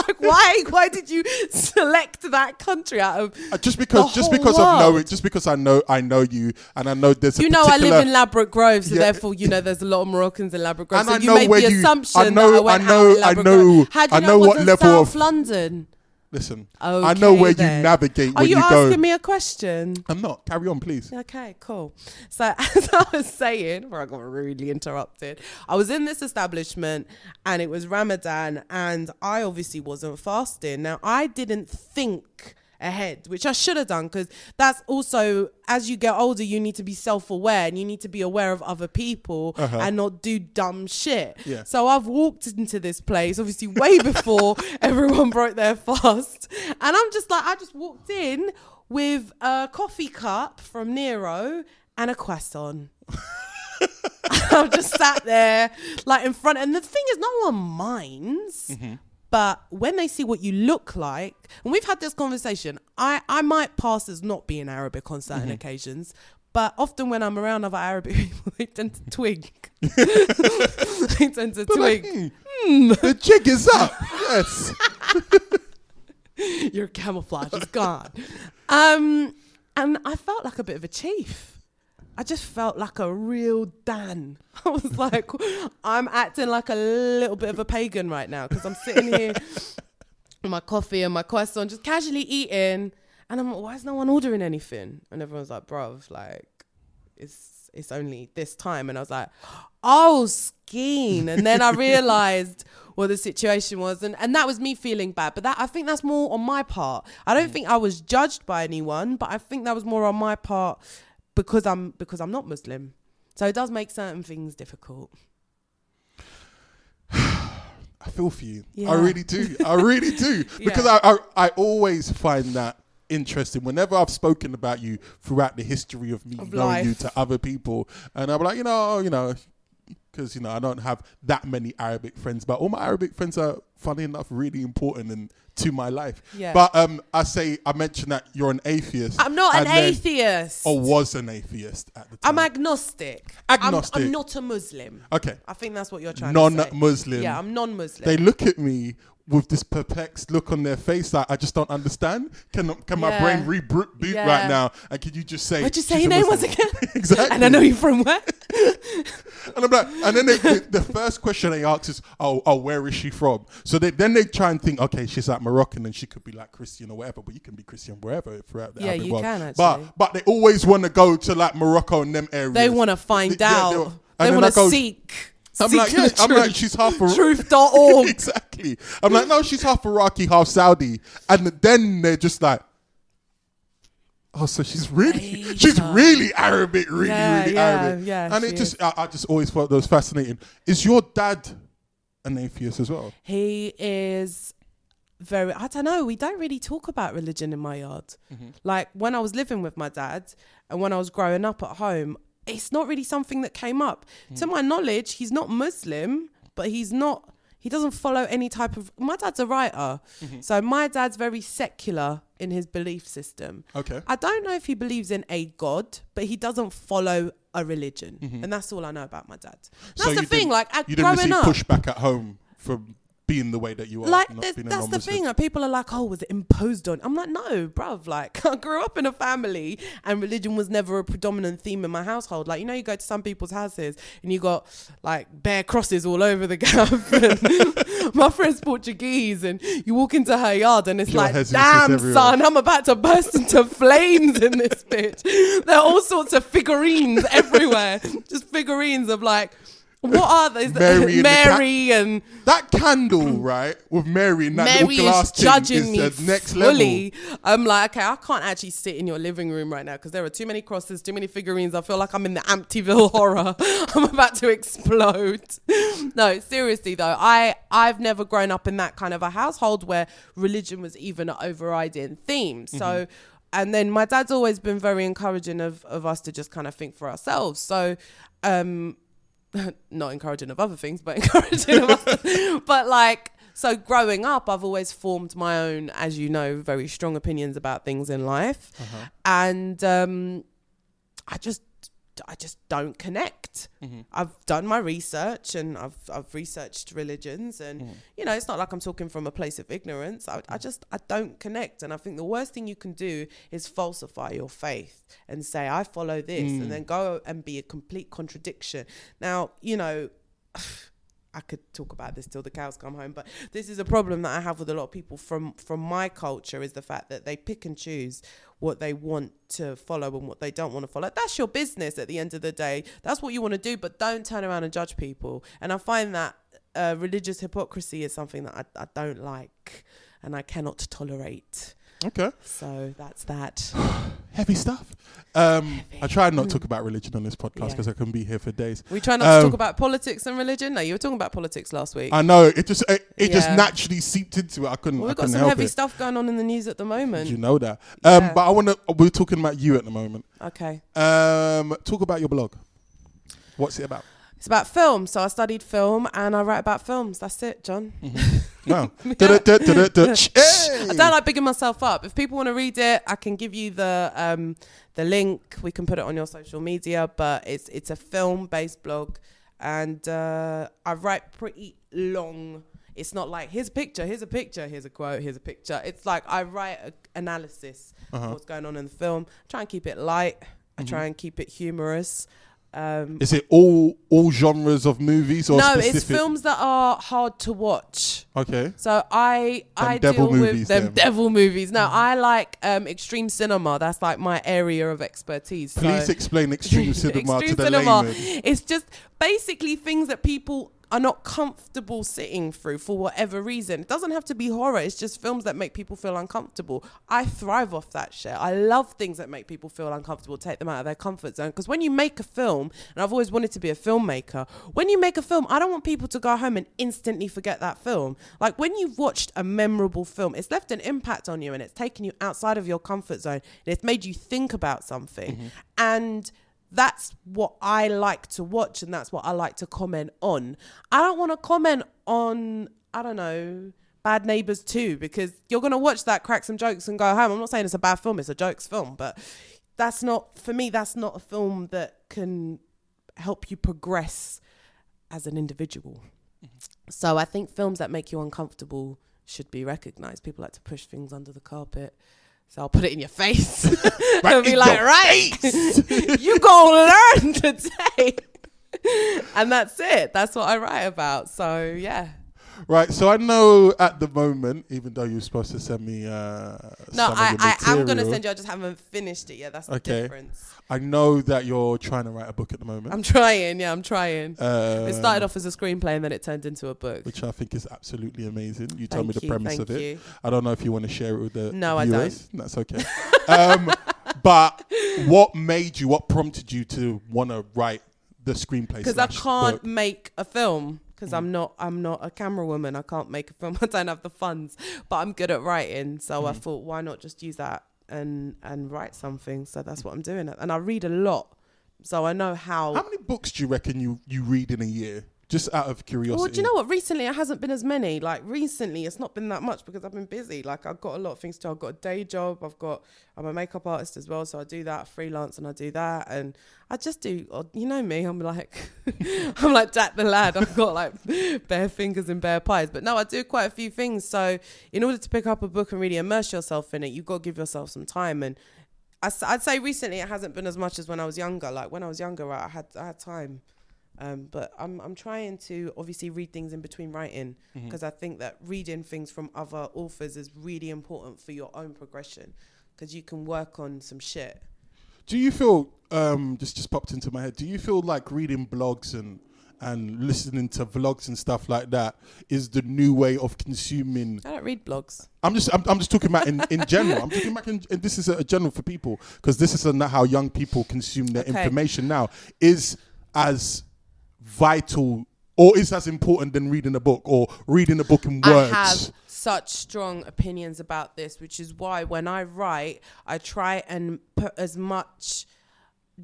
why did you select that country out of just because I know you, and I know there's a I live in Ladbroke Grove, so therefore there's a lot of Moroccans in Ladbroke Grove. And so you made the assumption that I went out in Ladbroke Grove. How do you know what level South London? Listen, okay, I know where you navigate when you go. Are you asking me a question? I'm not. Carry on, please. Okay, cool. So as I was saying, where I got really interrupted, I was in this establishment and it was Ramadan, and I obviously wasn't fasting. Now, I didn't think ahead, which I should have done, because that's also, as you get older, you need to be self-aware and you need to be aware of other people and not do dumb shit. Yeah. So I've walked into this place obviously way before everyone broke their fast, and I'm just I just walked in with a coffee cup from Nero and a croissant. I've just sat there in front, and the thing is, no one minds. But when they see what you look like, and we've had this conversation, I might pass as not being Arabic on certain occasions, but often when I'm around other Arabic people, they tend to twig. The jig is up. Yes. Your camouflage is gone. And I felt like a bit of a chief. I just felt like a real Dan. I was like, I'm acting like a little bit of a pagan right now, because I'm sitting here with my coffee and my croissant, just casually eating. And I'm like, why is no one ordering anything? And everyone's like, bruv, it's it's only this time. And I was like, oh, skeen. And then I realised what the situation was. And that was me feeling bad. But I think that's more on my part. I don't think I was judged by anyone, but I think that was more on my part because I'm not Muslim. So it does make certain things difficult. I feel for you. Yeah. I really do. I really do. Because I always find that interesting whenever I've spoken about you throughout the history of me knowing you to other people. And I'm like, you know, because, I don't have that many Arabic friends, but all my Arabic friends are, funny enough, really important and to my life. Yeah. But I mentioned that you're an atheist. I'm not an atheist. Or was an atheist at the time. I'm agnostic. Agnostic. I'm not a Muslim. Okay. I think that's what you're trying to say. Non-Muslim. Yeah, I'm non-Muslim. They look at me with this perplexed look on their face like I just don't understand. Can my brain reboot right now? And could you just say? What'd you say your name was again? Exactly. And I know you're from where? And I'm like, and then the first question they ask is, oh, where is she from? So then they try and think, okay, she's like Moroccan and she could be like Christian or whatever, but you can be Christian wherever throughout the Arabic world. Can actually. But they always want to go to like Morocco and them areas. They want to find out. They want to seek. I'm like, she's half Truth.org. Exactly. I'm like, no, she's half Iraqi, half Saudi. And then they're just like, oh, so she's really Arabic, really Arabic. Yeah, and I just always thought that was fascinating. Is your dad an atheist as well? He is very, I don't know, we don't really talk about religion in my yard. Mm-hmm. Like when I was living with my dad and when I was growing up at home, it's not really something that came up. To my knowledge, he's not Muslim, but he doesn't follow any type of, my dad's a writer. Mm-hmm. So my dad's very secular in his belief system. Okay. I don't know if he believes in a God, but he doesn't follow a religion. Mm-hmm. And that's all I know about my dad. That's so the thing, like you growing didn't up. receive pushback at home from being the way that you are. Like that's the thing. Like, people are like, "Oh, was it imposed on?" I'm like, "No, bruv. Like, I grew up in a family, and religion was never a predominant theme in my household. Like, you go to some people's houses, and you got like bare crosses all over the gaff. My friend's Portuguese, and you walk into her yard, and it's like, damn, son, I'm about to burst into flames in this bitch. There are all sorts of figurines everywhere, just figurines of like." What are those? Mary and that candle, right? With Mary and that little glass judging is me next fully. level. I'm like, okay, I can't actually sit in your living room right now because there are too many crosses, too many figurines. I feel like I'm in the Amityville horror. I'm about to explode. No, seriously though, I've never grown up in that kind of a household where religion was even an overriding theme. So, and then my dad's always been very encouraging of us to just kind of think for ourselves. So, not encouraging of other things, but encouraging of us. But like, so growing up, I've always formed my own, as you know, very strong opinions about things in life. And I just don't connect. I've done my research and I've researched religions and it's not like I'm talking from a place of ignorance. I don't connect. And I think the worst thing you can do is falsify your faith and say I follow this and then go and be a complete contradiction. Now, I could talk about this till the cows come home, but this is a problem that I have with a lot of people from my culture, is the fact that they pick and choose what they want to follow and what they don't want to follow. That's your business at the end of the day. That's what you want to do, but don't turn around and judge people. And I find that religious hypocrisy is something that I don't like and I cannot tolerate. Okay. So that's that. Heavy stuff. I try not to talk about religion on this podcast because I can be here for days. We try not to talk about politics and religion. No, you were talking about politics last week. I know. It just naturally seeped into it. I couldn't. Well, we've got some heavy stuff going on in the news at the moment. You know that. But we're talking about you at the moment. Okay. Talk about your blog. What's it about? It's about film. So I studied film and I write about films. That's it, John. Wow. I don't like bigging myself up. If people want to read it, I can give you the link. We can put it on your social media. But it's a film-based blog, and I write pretty long. It's not like here's a picture, here's a picture, here's a quote, here's a picture. It's like I write an analysis of what's going on in the film. I try and keep it light. I try and keep it humorous. Is it all genres of movies or no, specific? it's films that are hard to watch. Okay. So I devil deal movies with them then. devil movies. No, I like extreme cinema. That's like my area of expertise. Please explain extreme cinema extreme to the cinema. layman. It's just basically things that people are not comfortable sitting through for whatever reason. It doesn't have to be horror. It's just films that make people feel uncomfortable. I thrive off that shit. I love things that make people feel uncomfortable, take them out of their comfort zone. Because when you make a film, and I've always wanted to be a filmmaker, when you make a film, I don't want people to go home and instantly forget that film. Like when you've watched a memorable film, it's left an impact on you and it's taken you outside of your comfort zone and it's made you think about something. Mm-hmm. And that's what I like to watch and that's what I like to comment on. I don't want to comment on, I don't know, Bad Neighbours 2 because you're going to watch that, crack some jokes and go home. I'm not saying it's a bad film, it's a jokes film, but that's not, for me, that's not a film that can help you progress as an individual. So I think films that make you uncomfortable should be recognised. People like to push things under the carpet. So I'll put it in your face. I'll be like, right, you gonna learn today. And that's it. That's what I write about. So, yeah. Right, so I know at the moment, even though you were supposed to send me I am going to send you, I just haven't finished it yet. That's the difference. I know that you're trying to write a book at the moment. I'm trying. It started off as a screenplay and then it turned into a book. Which I think is absolutely amazing. You told me the premise of it. You. I don't know if you want to share it with the No, viewers. I don't. That's okay. But what prompted you to want to write the screenplay? Because I can't book? make a film. Because I'm not a camera woman. I can't make a film. I don't have the funds, but I'm good at writing. So I thought, why not just use that and write something? So that's what I'm doing. And I read a lot, so I know how. How many books do you reckon you read in a year? Just out of curiosity. Well, do you know what? Recently, it hasn't been as many. Like recently, it's not been that much because I've been busy. Like I've got a lot of things to do. I've got a day job. I'm a makeup artist as well, so I do that freelance and I do that. And I just do. You know me. I'm like Jack the Lad. I've got like bare fingers and bare pies. But no, I do quite a few things. So in order to pick up a book and really immerse yourself in it, you've got to give yourself some time. And I'd say recently it hasn't been as much as when I was younger. Like when I was younger, I had time. But I'm trying to obviously read things in between writing because I think that reading things from other authors is really important for your own progression because you can work on some shit. Do you feel, just popped into my head, do you feel like reading blogs and listening to vlogs and stuff like that is the new way of consuming? I don't read blogs. I'm just talking about in general. I'm talking about this is a general for people because this is how young people consume their information now is as vital or is as important than reading a book or reading a book in words. I have such strong opinions about this, which is why when I write, I try and put as much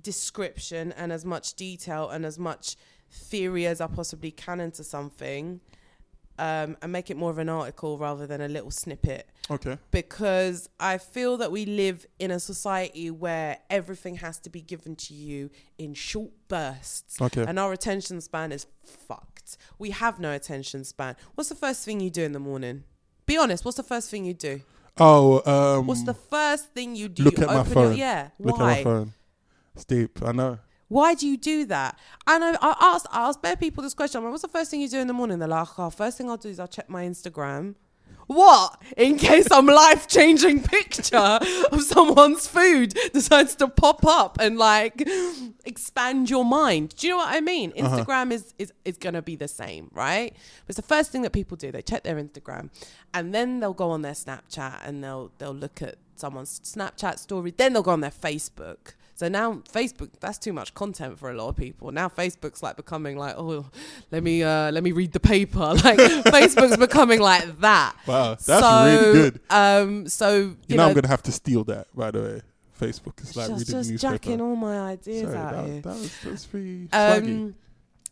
description and as much detail and as much theory as I possibly can into something and make it more of an article rather than a little snippet. Okay. Because I feel that we live in a society where everything has to be given to you in short bursts. Okay. And our attention span is fucked. We have no attention span. What's the first thing you do in the morning? Be honest, what's the first thing you do? What's the first thing you do? Look at my phone. Why? Look at my phone. It's deep, I know. Why do you do that? I know. I ask bare people this question. I'm like, what's the first thing you do in the morning? They're like, first thing I'll do is I'll check my Instagram. What? In case some life-changing picture of someone's food decides to pop up and like expand your mind. Do you know what I mean? Instagram is going to be the same, right? But it's the first thing that people do. They check their Instagram and then they'll go on their Snapchat and they'll look at someone's Snapchat story. Then they'll go on their Facebook. So now Facebook, that's too much content for a lot of people. Now Facebook's like becoming like, let me read the paper. Like Facebook's becoming like that. Wow, that's really good. So you know I'm gonna have to steal that right away. Facebook is like reading the newspaper. Just jacking all my ideas out here. That's pretty swaggy.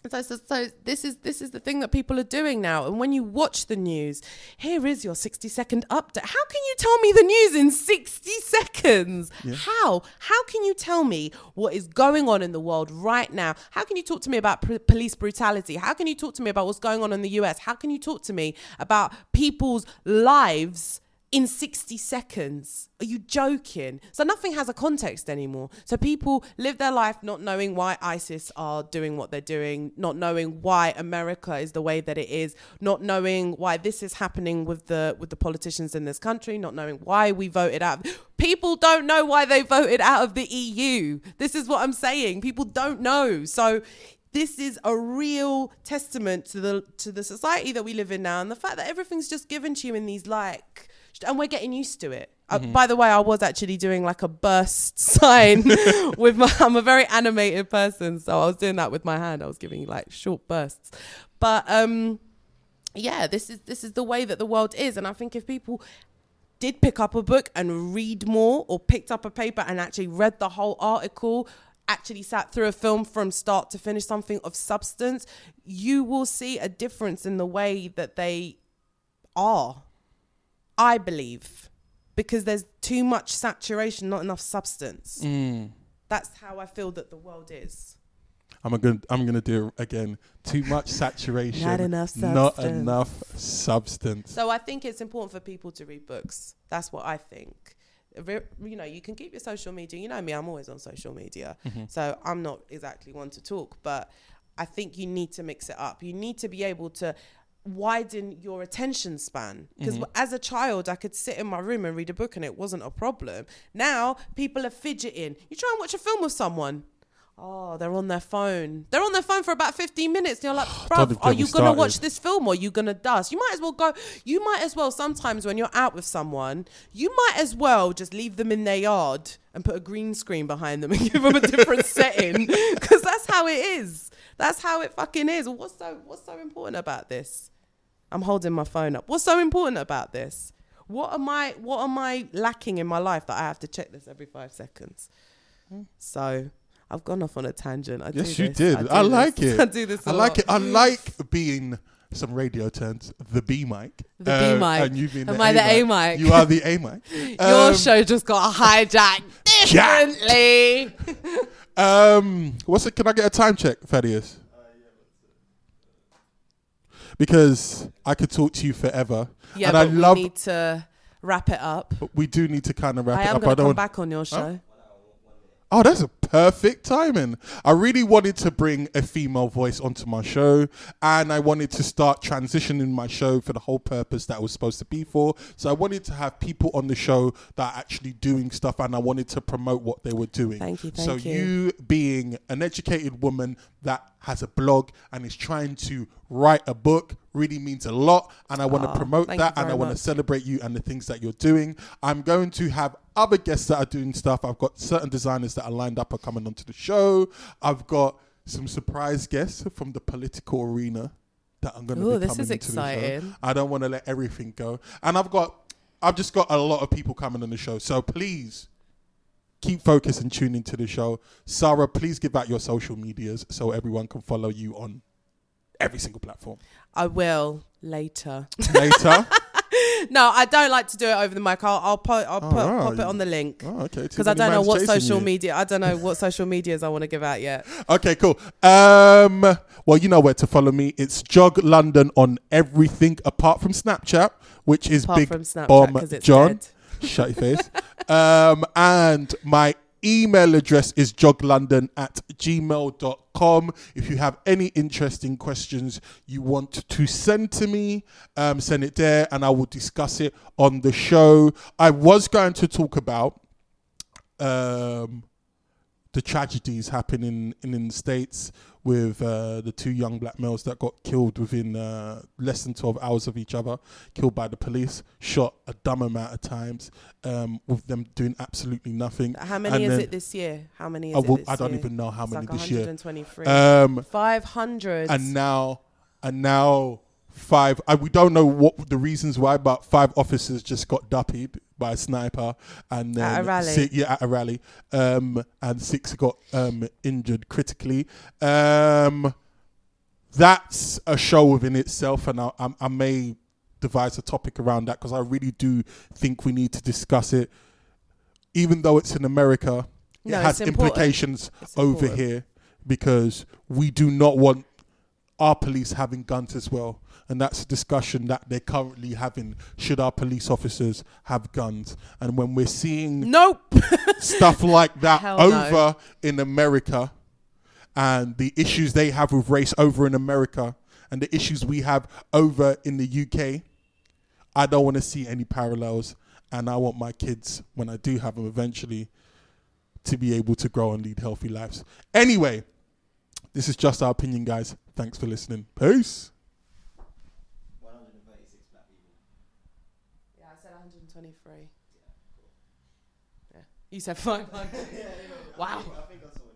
So this is the thing that people are doing now. And when you watch the news, here is your 60-second update. How can you tell me the news in 60 seconds? Yeah. How can you tell me what is going on in the world right now? How can you talk to me about police brutality? How can you talk to me about what's going on in the US? How can you talk to me about people's lives in 60 seconds. Are you joking? So nothing has a context anymore. So people live their life not knowing why ISIS are doing what they're doing, not knowing why America is the way that it is, not knowing why this is happening with the politicians in this country, not knowing why we voted out. People don't know why they voted out of the EU. This is what I'm saying. People don't know. So this is a real testament to the society that we live in now, and the fact that everything's just given to you in these and we're getting used to it. By the way, I was actually doing like a burst sign with I'm a very animated person, so I was doing that with my hand. I was giving like short bursts. But yeah, this is the way that the world is. And I think if people did pick up a book and read more, or picked up a paper and actually read the whole article, actually sat through a film from start to finish, something of substance, you will see a difference in the way that they are. I believe, because there's too much saturation, not enough substance. That's how I feel that the world is. I'm gonna do it again. Too much saturation, not enough substance. Not enough substance. So I think it's important for people to read books. That's what I think. You know, you can keep your social media. You know me, I'm always on social media. So I'm not exactly one to talk, but I think you need to mix it up. You need to be able to widen your attention span, because as a child I could sit in my room and read a book and it wasn't a problem. Now people are fidgeting. You try and watch a film with someone, they're on their phone for about 15 minutes and you're like, bruv, are you gonna watch this film or are you gonna dust? You might as well sometimes when you're out with someone, you might as well just leave them in their yard and put a green screen behind them and give them a different setting, because that's how it is. That's how it fucking is. What's so important about this? I'm holding my phone up. What's so important about this? What am I lacking in my life that I have to check this every 5 seconds? So I've gone off on a tangent. Yes, you did. I like it. I do this a lot. like it. I like being some radio terms, the B mic. The B mic. And you being Am I the A mic? You are the A mic. Your show just got hijacked differently. Can I get a time check, Thaddeus? Because I could talk to you forever. Yeah, and we need to wrap it up. But we do need to kind of wrap it up. I am going to come back on your show. Oh, that's a perfect timing. I really wanted to bring a female voice onto my show, and I wanted to start transitioning my show for the whole purpose that it was supposed to be for. So I wanted to have people on the show that are actually doing stuff, and I wanted to promote what they were doing. Thank you. So you being an educated woman that has a blog and is trying to write a book really means a lot, and I want to promote that, and I want to celebrate you and the things that you're doing. I'm going to have other guests that are doing stuff. I've got certain designers that are lined up are coming onto the show. I've got some surprise guests from the political arena that I'm going to be coming into exciting. The show. I don't want to let everything go, and I've just got a lot of people coming on the show. So please keep focused and tune into the show. Sarah, please give out your social medias so everyone can follow you on every single platform. I will later. No, I don't like to do it over the mic. I'll pop it on the link. Oh, okay. Because I don't know what social media. I don't know what social medias I want to give out yet. Okay, cool. Well, you know where to follow me. It's JOOG London on everything apart from Snapchat, which is Big Bomb John. Dead. Shut your face. And my email address is joglondon@gmail.com. If you have any interesting questions you want to send to me, send it there and I will discuss it on the show. I was going to talk about the tragedies happening in the States with the 2 young black males that got killed within less than 12 hours of each other, killed by the police, shot a dumb amount of times, with them doing absolutely nothing. How many is it this year? How many is it this year? I don't even know how many this year. 123. 500. And now 5, we don't know what the reasons why, but 5 officers just got duppied by a sniper, and then at a rally. at a rally, and 6 got injured critically. That's a show within itself, and I may devise a topic around that, because I really do think we need to discuss it. Even though it's in America, it has implications over here, because we do not want our police having guns as well. And that's a discussion that they're currently having. Should our police officers have guns? And when we're seeing stuff like that over in America, and the issues they have with race over in America, and the issues we have over in the UK, I don't want to see any parallels. And I want my kids, when I do have them eventually, to be able to grow and lead healthy lives. Anyway, this is just our opinion, guys. Thanks for listening. Peace. 136 black people. Yeah, I said 123. Yeah, cool. Yeah. You said 500. Wow. I think I saw it.